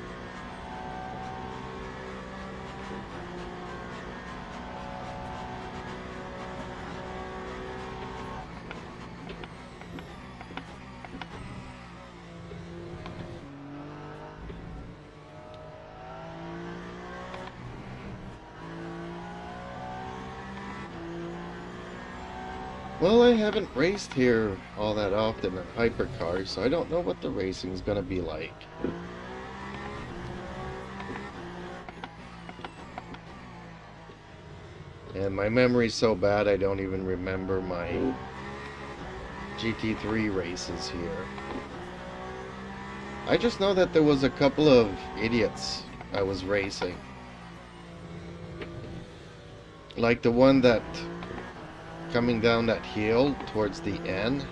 Well, I haven't raced here all that often in hypercars, so I don't know what the racing's gonna be like. And my memory's so bad I don't even remember my GT3 races here. I just know that there was a couple of idiots I was racing. Like the one that coming down that hill towards the end.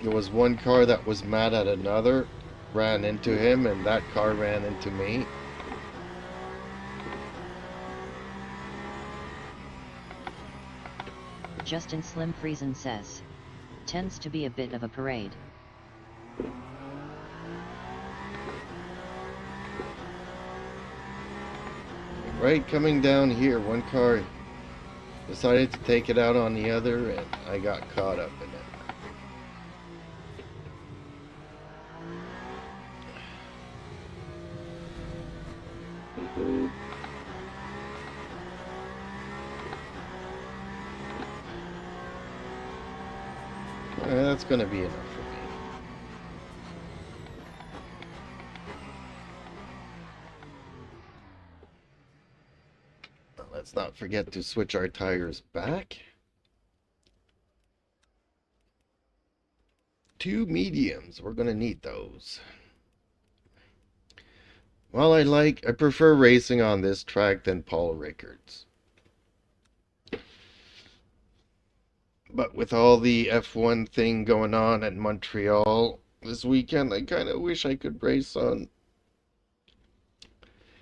There was one car that was mad at another, ran into him, and that car ran into me. Justin Slim Friesen says, tends to be a bit of a parade. Right coming down here, one car decided to take it out on the other, and I got caught up in it. That's gonna be enough for me. Let's not forget to switch our tires back. 2 mediums, we're gonna need those. Well, I prefer racing on this track than Paul Rickards. But with all the F1 thing going on in Montreal this weekend, I kind of wish I could race on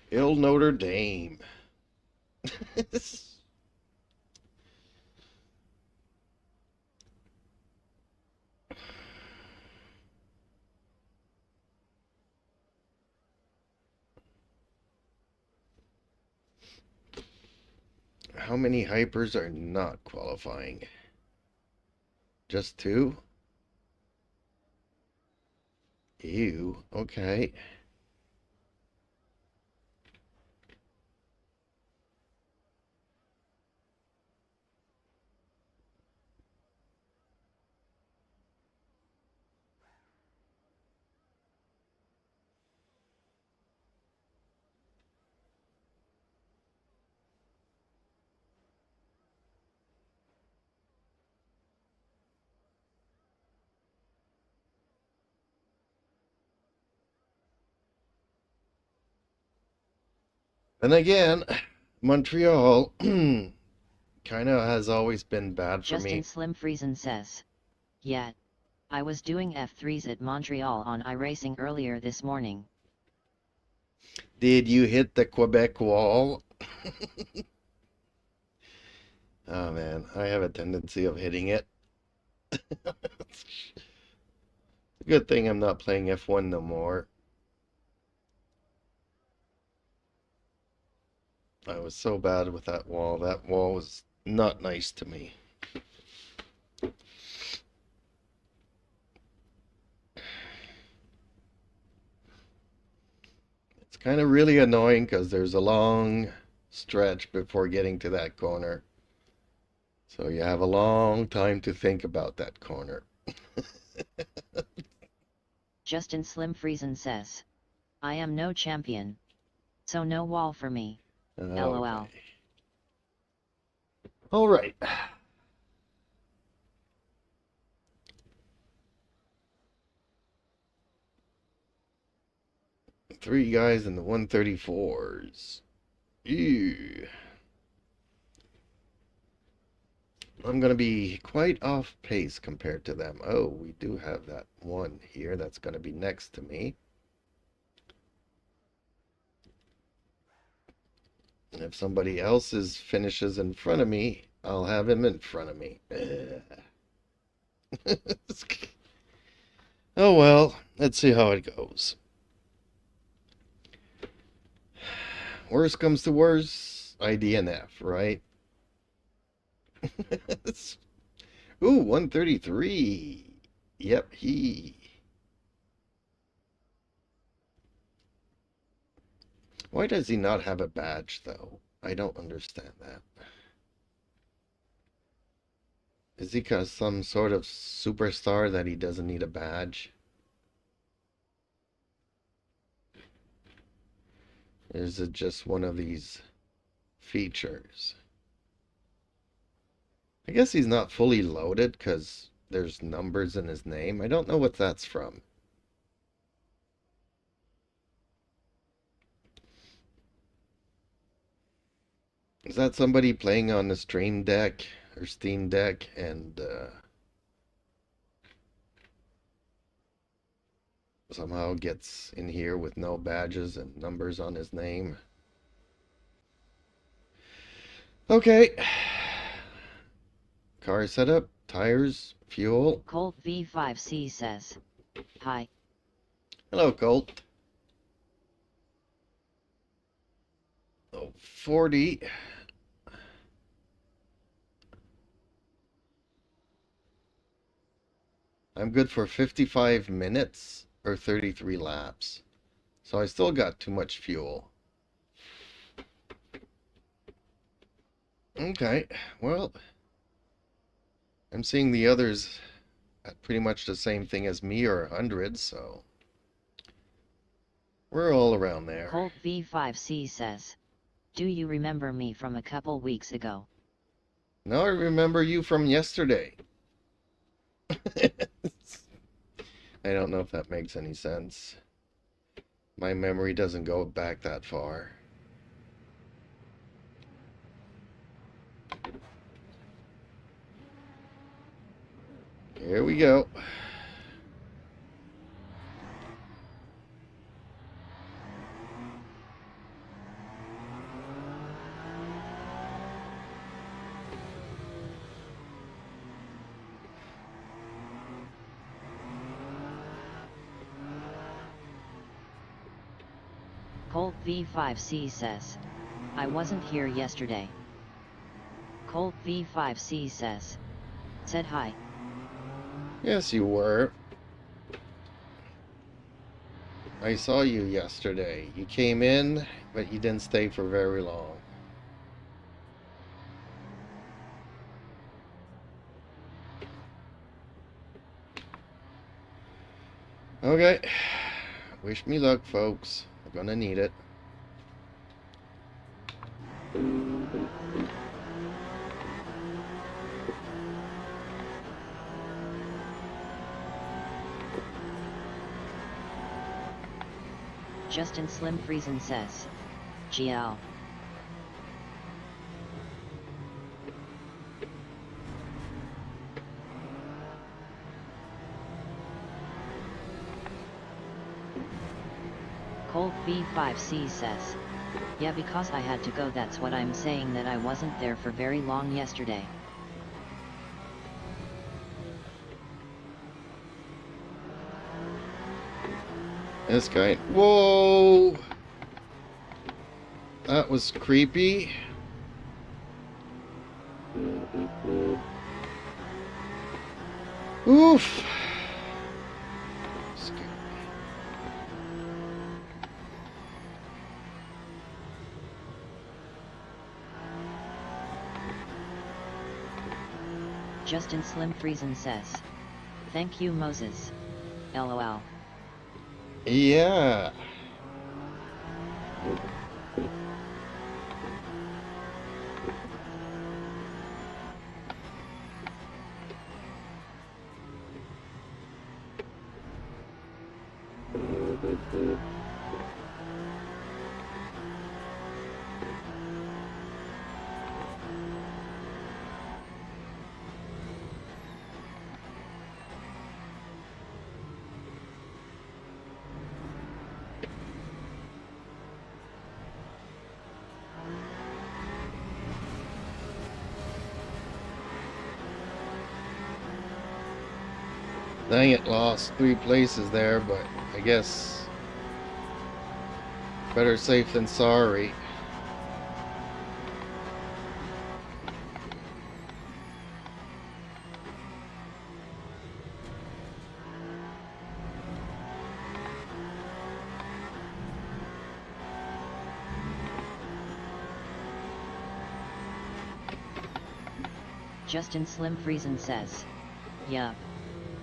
Il Notre Dame. How many hypers are not qualifying? Just 2? Ew, okay. And again, Montreal kind of has always been bad for Justin me. Slim Friesen says, yeah, I was doing F3s at Montreal on iRacing earlier this morning. Did you hit the Quebec wall? Oh man, I have a tendency of hitting it. Good thing I'm not playing F1 no more. I was so bad with that wall. That wall was not nice to me. It's kind of really annoying because there's a long stretch before getting to that corner. So you have a long time to think about that corner. Justin Slim Friesen says, I am no champion. So no wall for me. LOL. All right. Three guys in the 134s. Ew. I'm going to be quite off pace compared to them. Oh, we do have that one here that's going to be next to me. And if somebody else's finishes in front of me, I'll have him in front of me. Oh well, let's see how it goes. Worst comes to worst, IDNF, right? Ooh, 133. Yep, he. Why does he not have a badge, though? I don't understand that. Is he some sort of superstar that he doesn't need a badge? Or is it just one of these features? I guess he's not fully loaded because there's numbers in his name. I don't know what that's from. Is that somebody playing on the Stream Deck or Steam Deck and somehow gets in here with no badges and numbers on his name? Okay. Car setup, tires, fuel. Colt V5C says, hi. Hello, Colt. Oh, 40. I'm good for 55 minutes or 33 laps. So I still got too much fuel. Okay, well, I'm seeing the others at pretty much the same thing as me, or 100, so we're all around there. Colt V5C says, do you remember me from a couple weeks ago? No, I remember you from yesterday. I don't know if that makes any sense. My memory doesn't go back that far. Here we go. Colt V5C says, I wasn't here yesterday. Colt V5C says, said hi. Yes, you were. I saw you yesterday. You came in, but you didn't stay for very long. Okay. Wish me luck, folks. I'm gonna need it. Justin Slim Friesen says, GL. Colt V5C says, yeah, because I had to go, that's what I'm saying, that I wasn't there for very long yesterday. This guy. Whoa! That was creepy. Oof! Scared me. Justin Slim Friesen says, "Thank you, Moses. LOL." Yeah. Dang it, lost 3 places there, but I guess better safe than sorry. Justin Slim Friesen says, "Yup.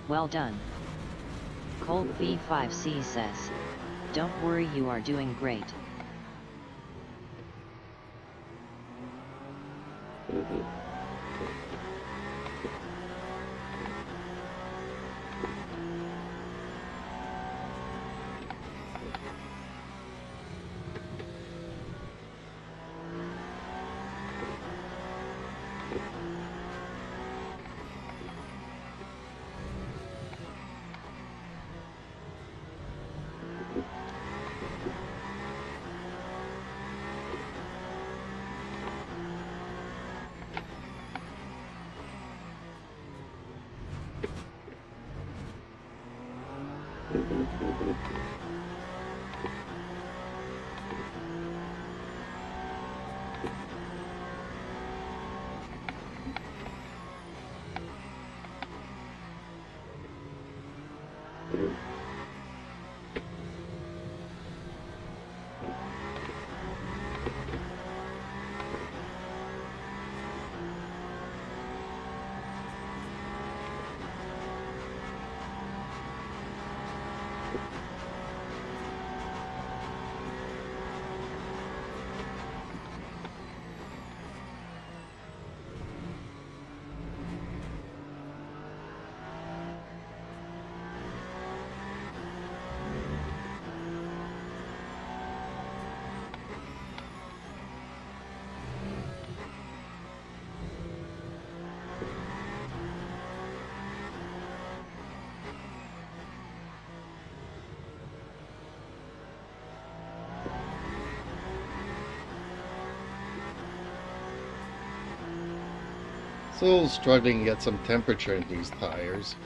Well done." Cold V5C says, "Don't worry, you are doing great." Still struggling to get some temperature in these tires.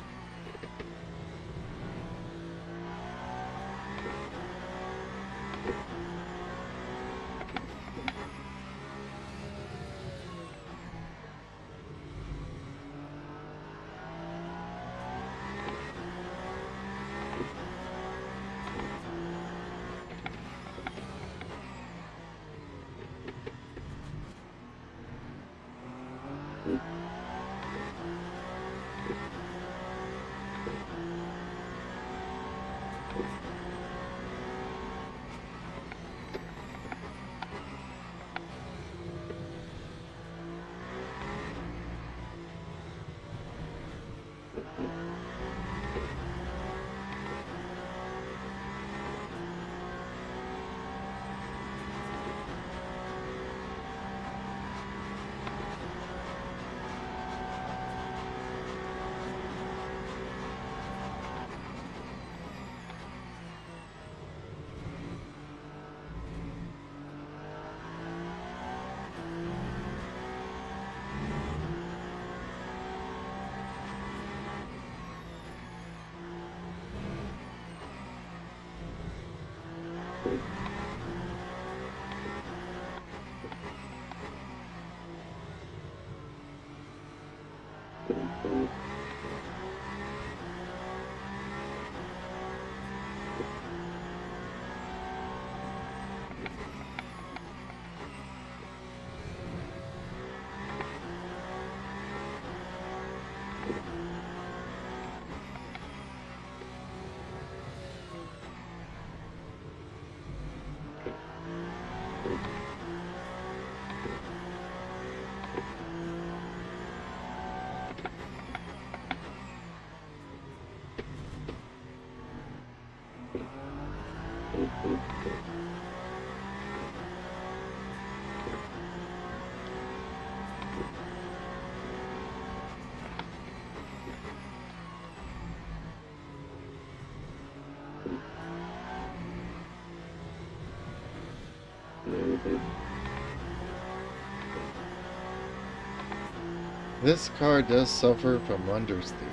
This car does suffer from understeer.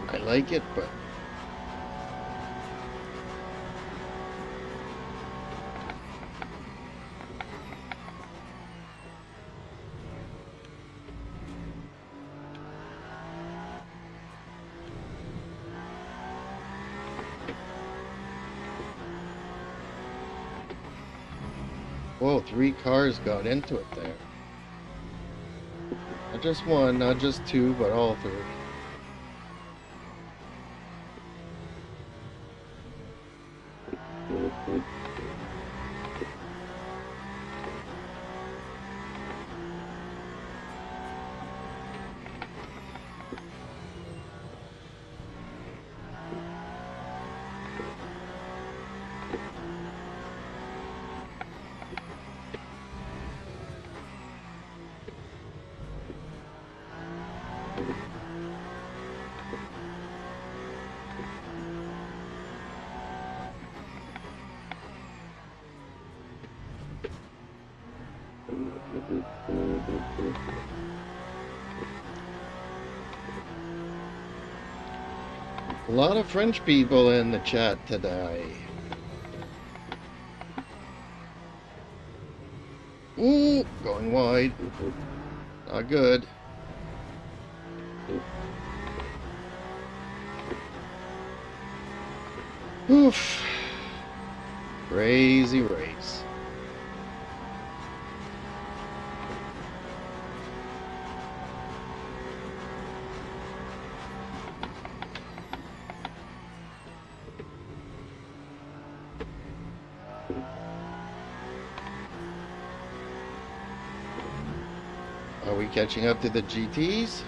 I like it, but whoa, 3 cars got into it there. Not just one, not just two, but all 3. A lot of French people in the chat today. Ooh, going wide. Not good. Oof. Crazy race. Are we catching up to the GTs?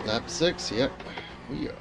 Lap 6, yep, we are.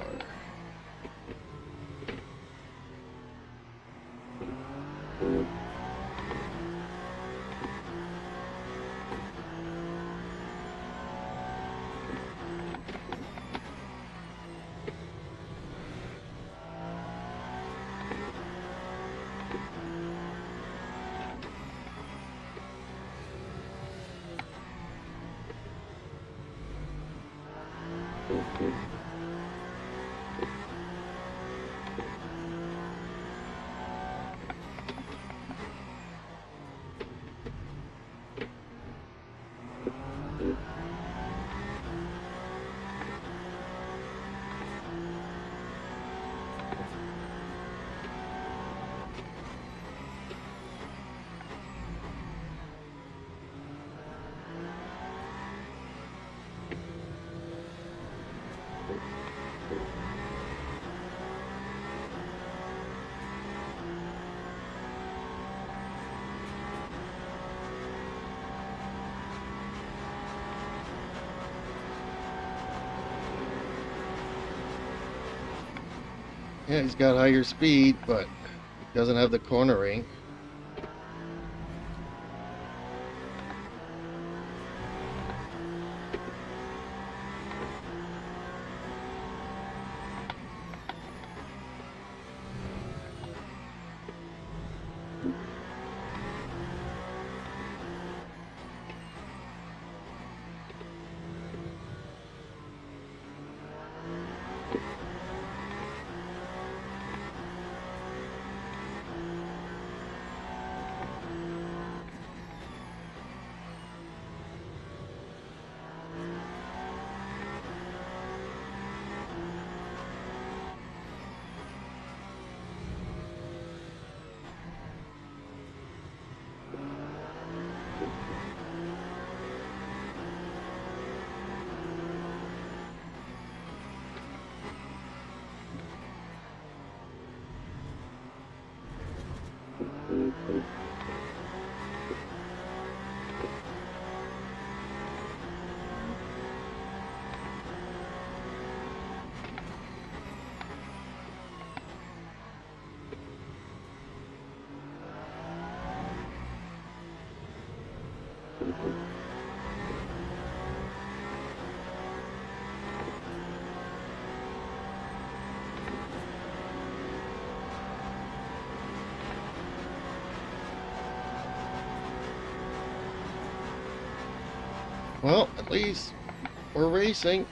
Yeah, he's got higher speed, but doesn't have the cornering. Well, at least we're racing.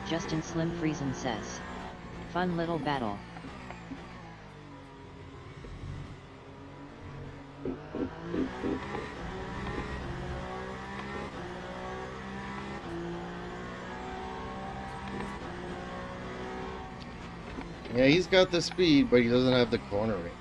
Justin Slim Friesen says. Fun little battle. Yeah, he's got the speed, but he doesn't have the cornering.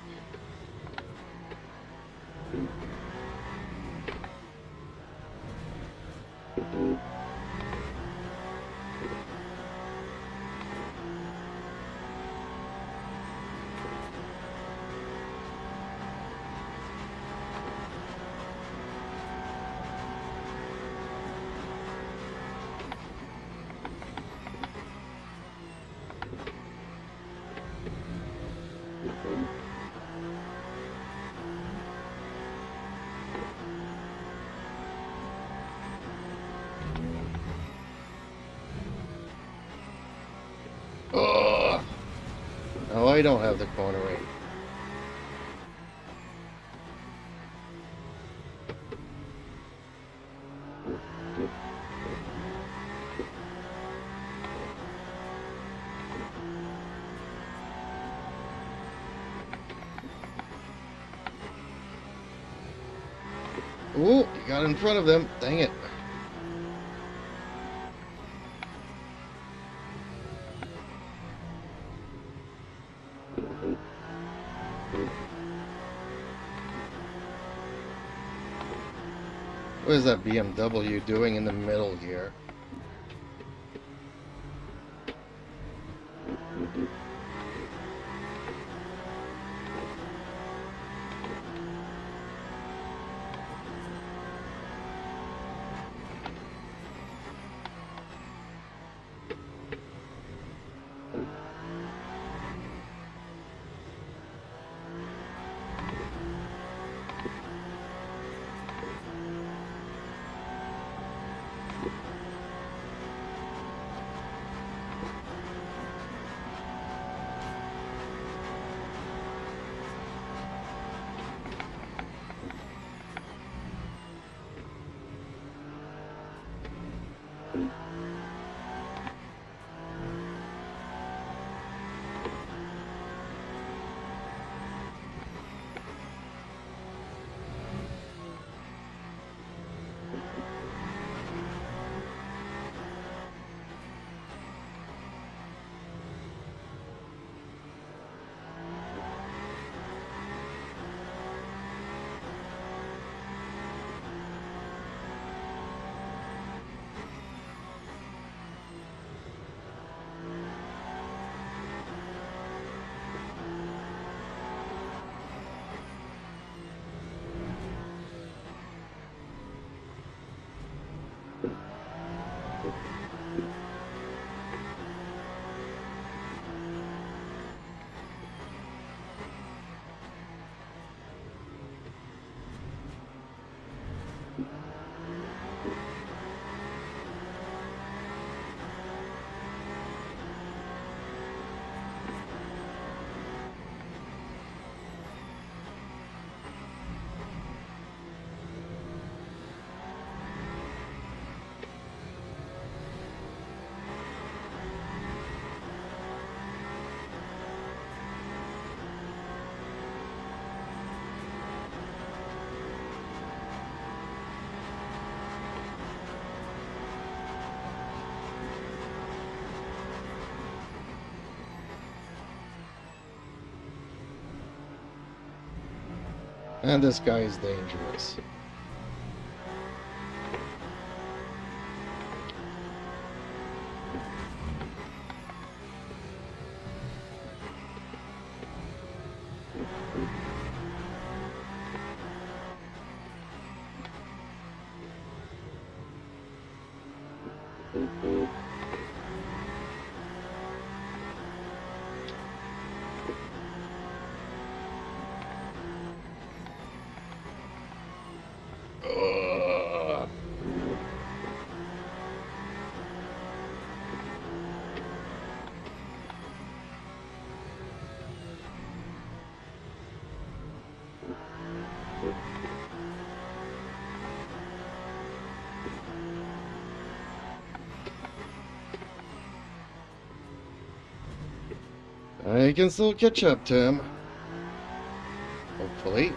Ugh. No, I don't have the cornering. Ooh, you got in front of them. Dang it. What is that BMW doing in the middle here? And this guy is dangerous. Ugh. I can still catch up to him. Hopefully.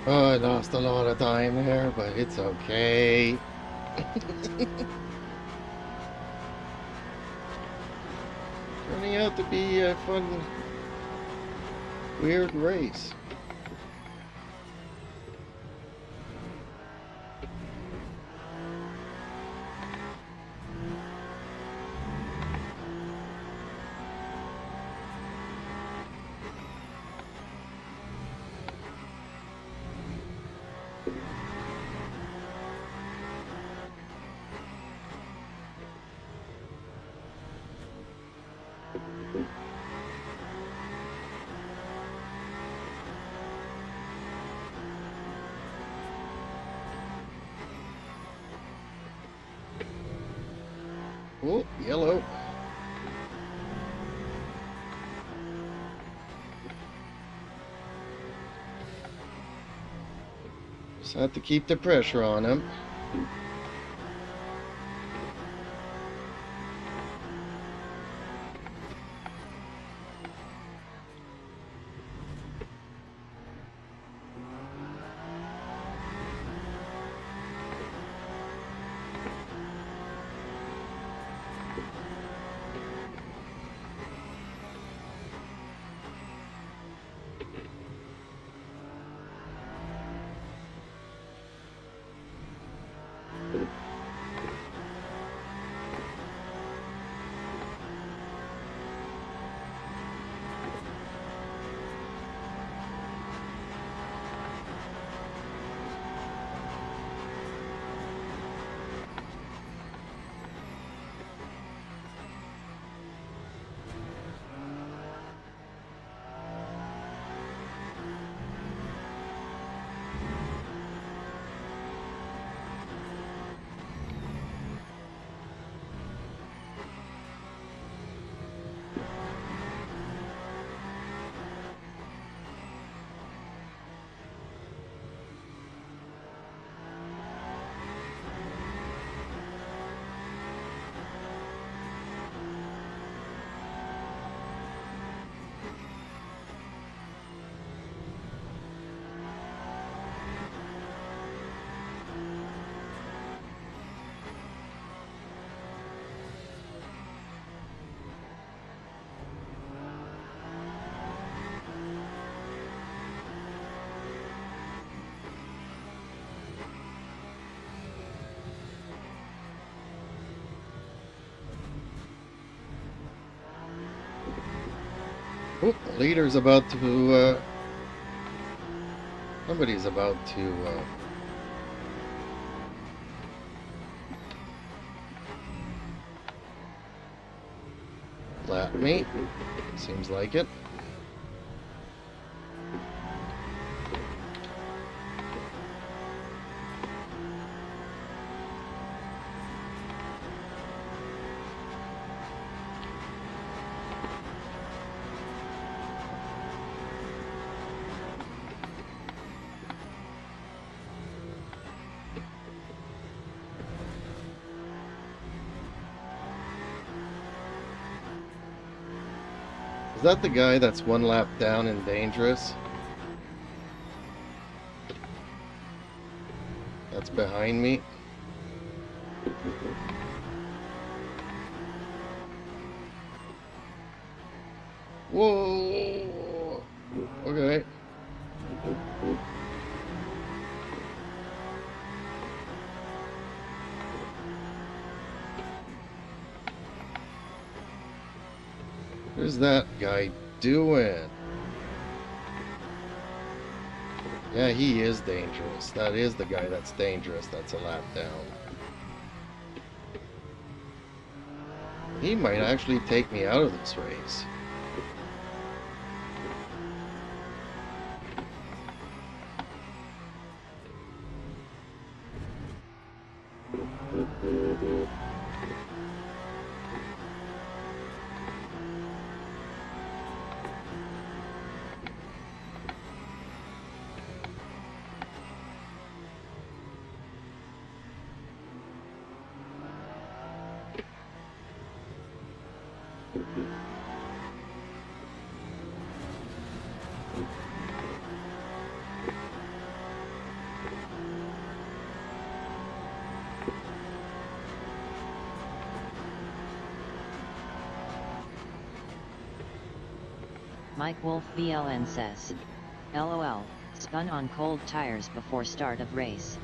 Oh, I lost a lot of time there, but it's okay. Turning out to be a fun, weird race. Oh, yellow. Just have to keep the pressure on him. Oh, the leader's about to, somebody's about to, lap me. Seems like it. Is that the guy that's one lap down and dangerous? That's behind me. Whoa! Okay. What's that guy doing? Yeah, he is dangerous. That is the guy that's dangerous. That's a lap down. He might actually take me out of this race. Mike Wolf BLN says, LOL, spun on cold tires before start of race.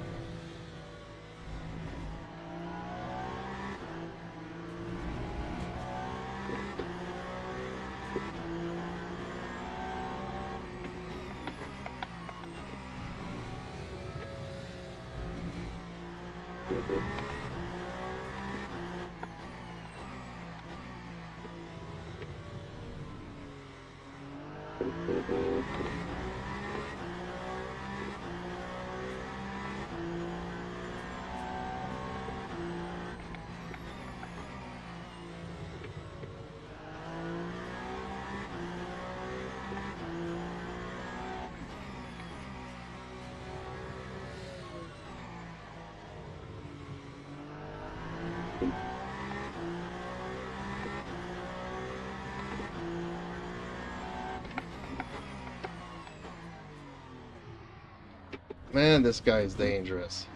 Man, this guy is dangerous.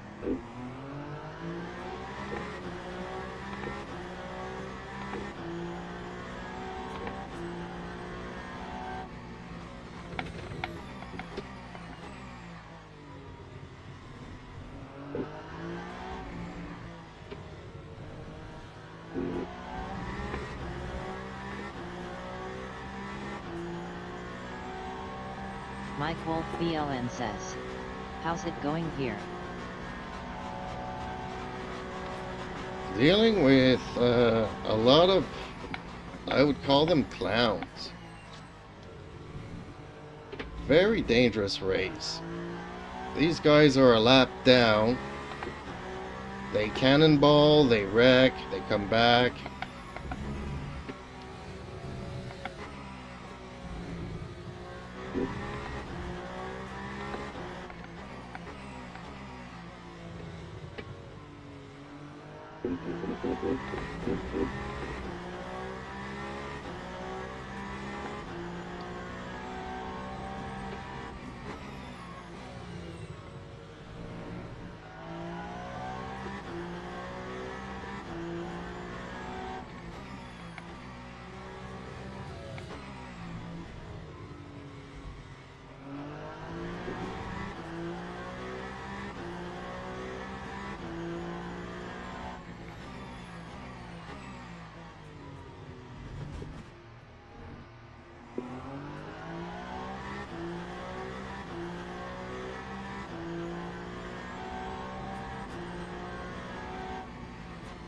Mike Wolf BLN says, how's it going here? Dealing with a lot of, I would call them clowns. Very dangerous race. These guys are a lap down. They cannonball, they wreck, they come back.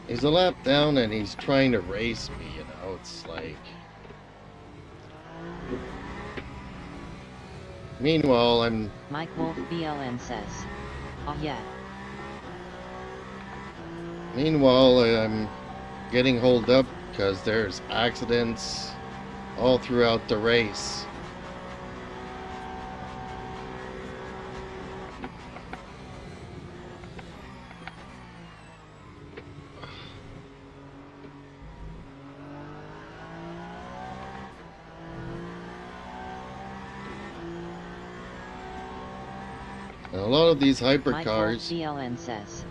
He's a lap down and he's trying to race me, you know, it's like... Meanwhile, I'm... Mike Wolf BLN says, oh yeah. Meanwhile, I'm getting holed up because there's accidents all throughout the race. And a lot of these Mike Wolf hypercars... BLN says,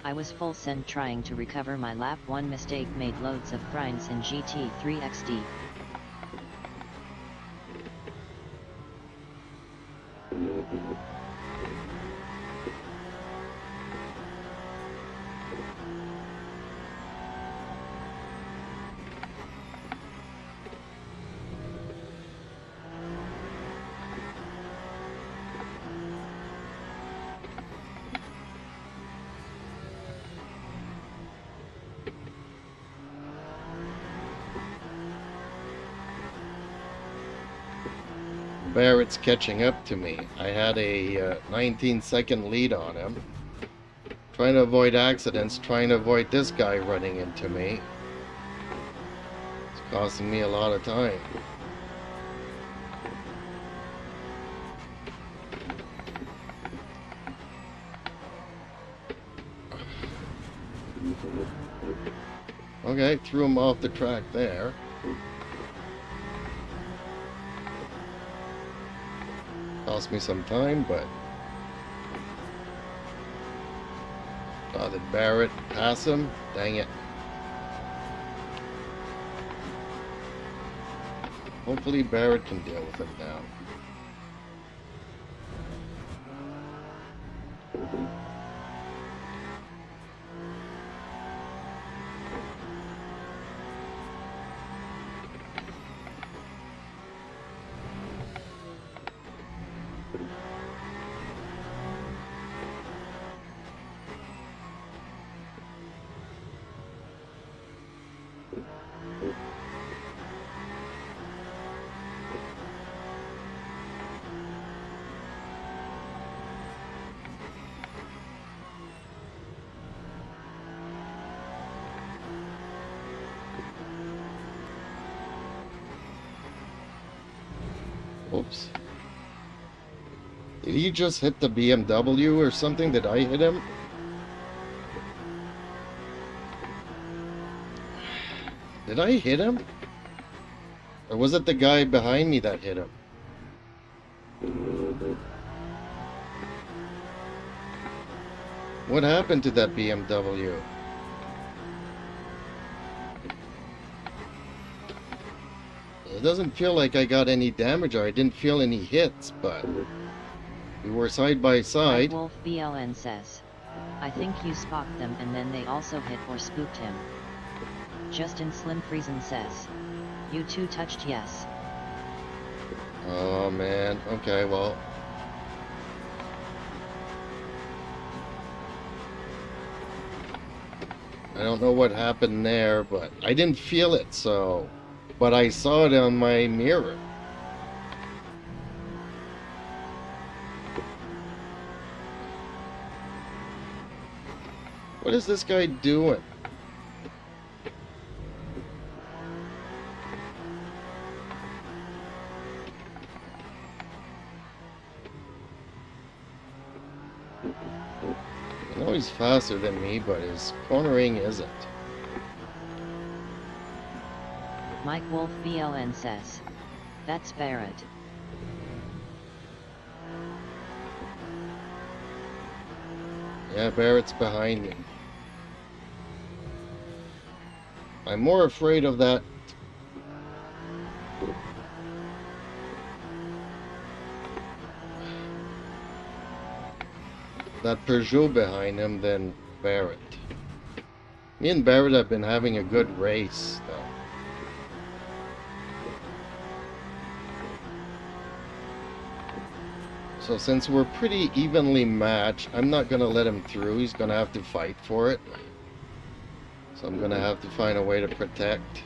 I was full send trying to recover my lap 1 mistake, made loads of grinds in GT3 XD. Barrett's catching up to me. I had a 19-second lead on him. Trying to avoid accidents, trying to avoid this guy running into me. It's costing me a lot of time. Okay, threw him off the track there. Cost me some time, but... Oh, did Barrett pass him? Dang it. Hopefully Barrett can deal with him now. moves. Did he just hit the BMW or something? Did I hit him? Did I hit him? Or was it the guy behind me that hit him? What happened to that BMW? It doesn't feel like I got any damage, or I didn't feel any hits, but we were side by side. Wolf BLN says, I think you spooked them and then they also hit or spooked him. Justin Slim Friesen says, you two touched yes. Oh man, okay, well. I don't know what happened there, but I didn't feel it, so. But I saw it on my mirror. What is this guy doing? I know he's faster than me, but his cornering isn't. Mike Wolf BLN says, that's Barrett. Yeah, Barrett's behind me. I'm more afraid of that. That Peugeot behind him than Barrett. Me and Barrett have been having a good race, though. So since we're pretty evenly matched, I'm not going to let him through. He's going to have to fight for it. So I'm going to have to find a way to protect.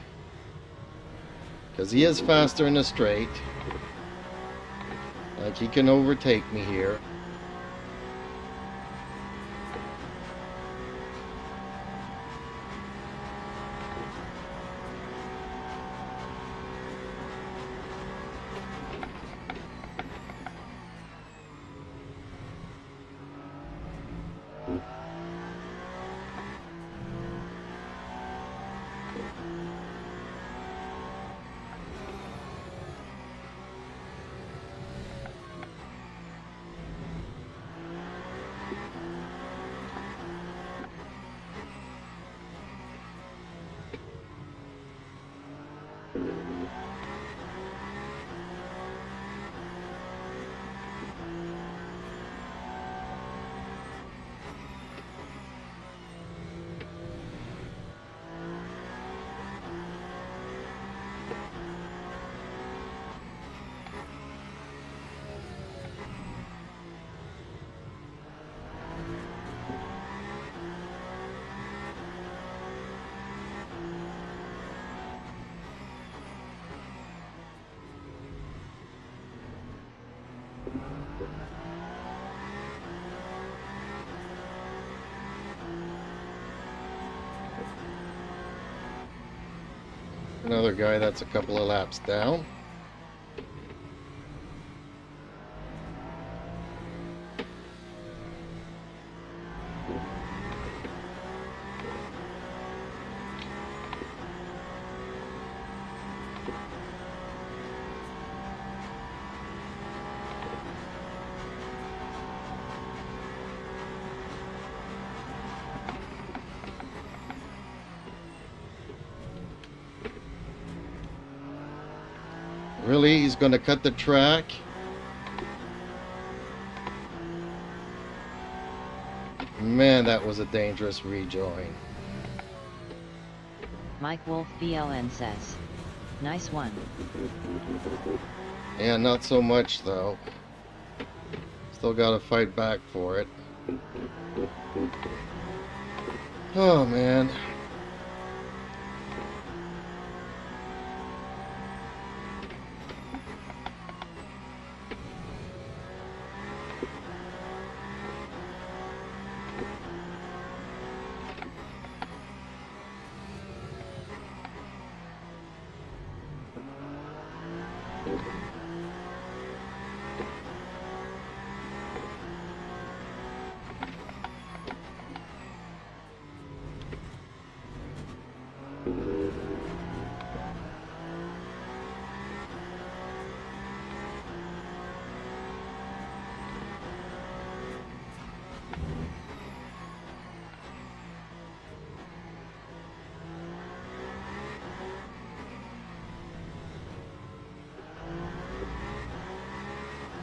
Because he is faster in a straight. Like, he can overtake me here. Another guy that's a couple of laps down. Really? He's going to cut the track? Man, that was a dangerous rejoin. Mike Wolf BLN says, nice one. Yeah, not so much though. Still got to fight back for it. Oh man.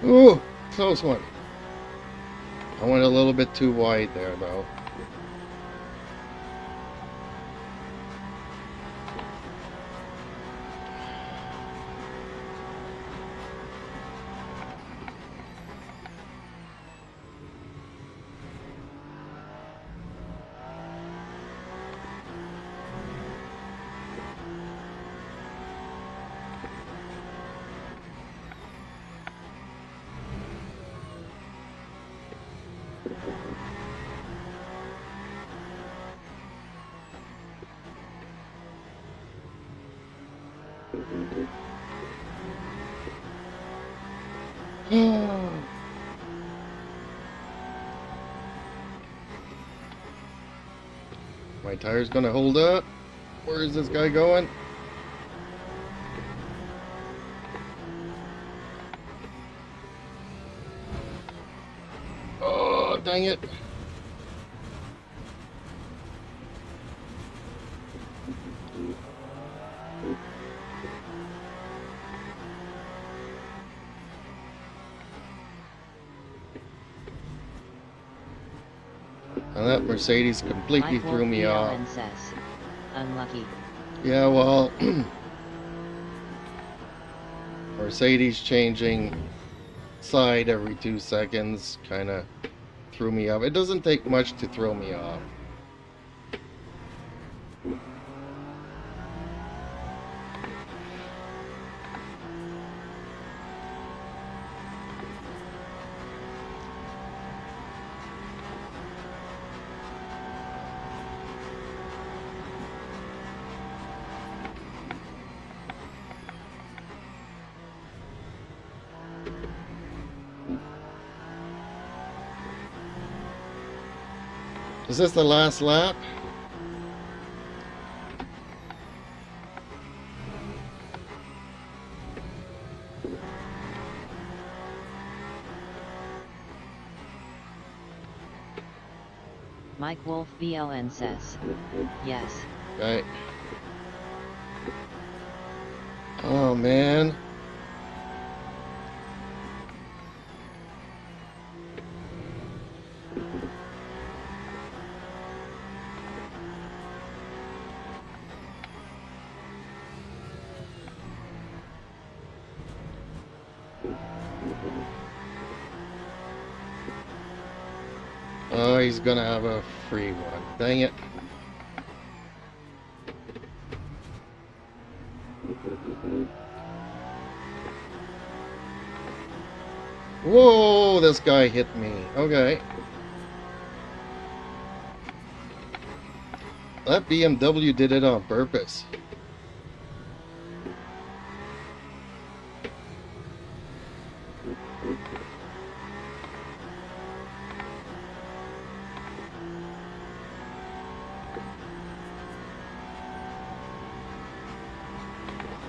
Ooh, close one. I went a little bit too wide there, though. My tire's gonna hold up. Where is this guy going? Oh, dang it. And that Mercedes completely Mike threw me off. Wolf says, unlucky. Yeah, well, Mercedes changing side every 2 seconds kind of threw me off. It doesn't take much to throw me off. Is this the last lap? Mike Wolf BLN says, yes. Right. Oh, man. Oh, he's gonna have a free one. Dang it. Whoa, this guy hit me. Okay. That BMW did it on purpose.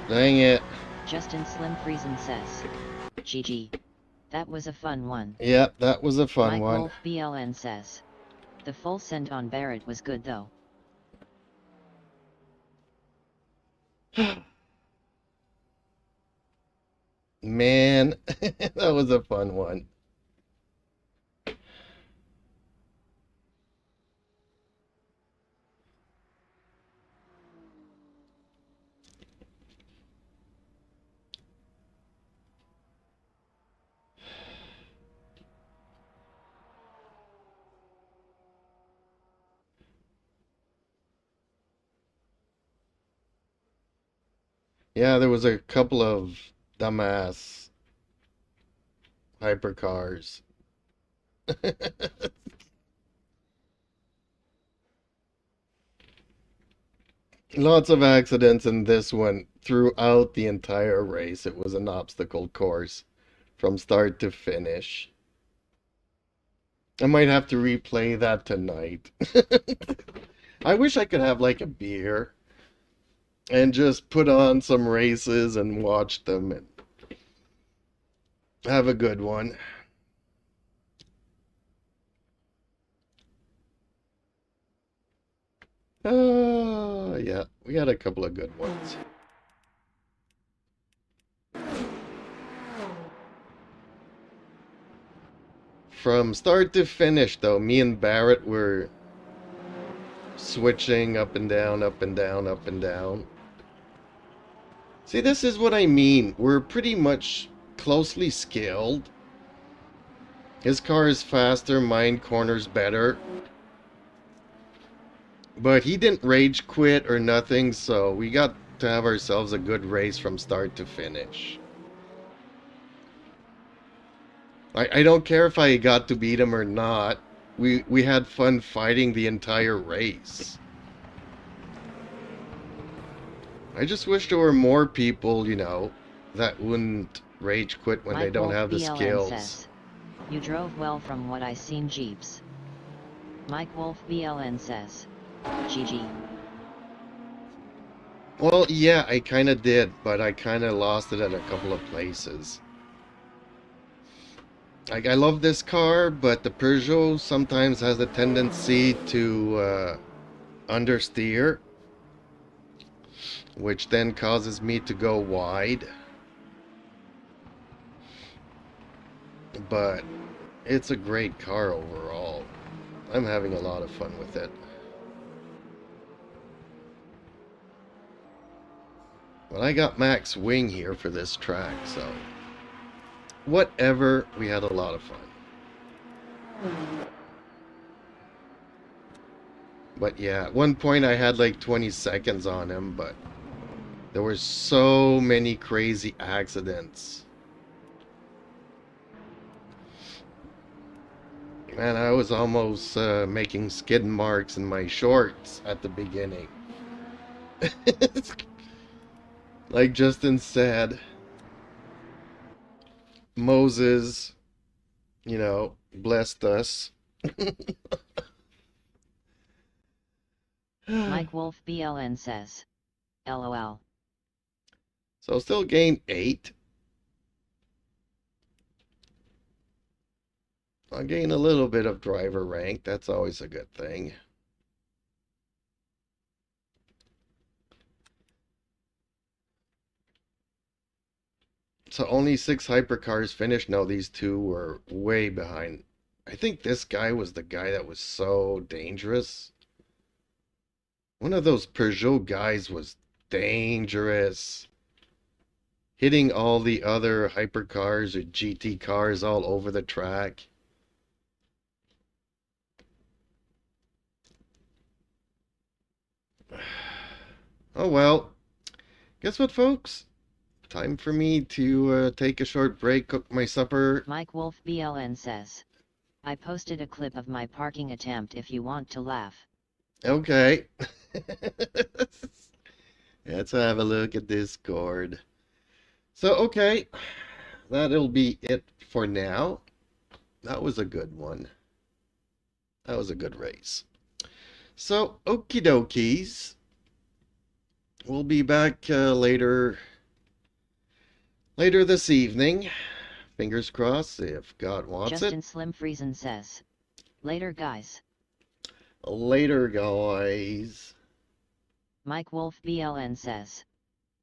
Dang it. Justin Slim Friesen says, GG. That was a fun one. Yep, that was a fun Mike one. Wolf BLN says, the full send on Barrett was good though. Man, that was a fun one. Yeah, there was a couple of dumbass hypercars. Lots of accidents in this one throughout the entire race. It was an obstacle course from start to finish. I might have to replay that tonight. I wish I could have like a beer and just put on some races and watch them and have a good one. Yeah, we had a couple of good ones. From start to finish, though, me and Barrett were switching up and down, up and down, up and down. See, this is what I mean. We're pretty much closely skilled. His car is faster, mine corners better. But he didn't rage quit or nothing, so we got to have ourselves a good race from start to finish. I don't care if I got to beat him or not. We had fun fighting the entire race. I just wish there were more people, you know, that wouldn't rage quit when Mike they don't Wolf have the BLN skills. says, you drove well from what I seen Jeeps. Mike Wolf BLN says, GG. Well, yeah, I kind of did, but I kind of lost it at a couple of places. Like, I love this car, but the Peugeot sometimes has a tendency to understeer, which then causes me to go wide. But it's a great car overall. I'm having a lot of fun with it. But I got max wing here for this track, so whatever, we had a lot of fun. But yeah, at one point I had like 20 seconds on him, but there were so many crazy accidents. Man, I was almost making skid marks in my shorts at the beginning. Like Justin said, Moses, you know, blessed us. Mike Wolf BLN says, LOL. So still gained 8. I'll gain a little bit of driver rank. That's always a good thing. So only 6 hypercars finished. No, these two were way behind. I think this guy was the guy that was so dangerous. One of those Peugeot guys was dangerous. Hitting all the other hypercars or GT cars all over the track. Oh well. Guess what, folks? Time for me to take a short break, cook my supper. Mike Wolf BLN says, I posted a clip of my parking attempt if you want to laugh. Okay. Let's have a look at Discord. So, okay. That'll be it for now. That was a good one. That was a good race. So, okie dokies. We'll be back later this evening. Fingers crossed if God wants Justin it. Slim Friesen says, later guys. Later, guys. Mike Wolf BLN says,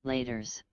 laters.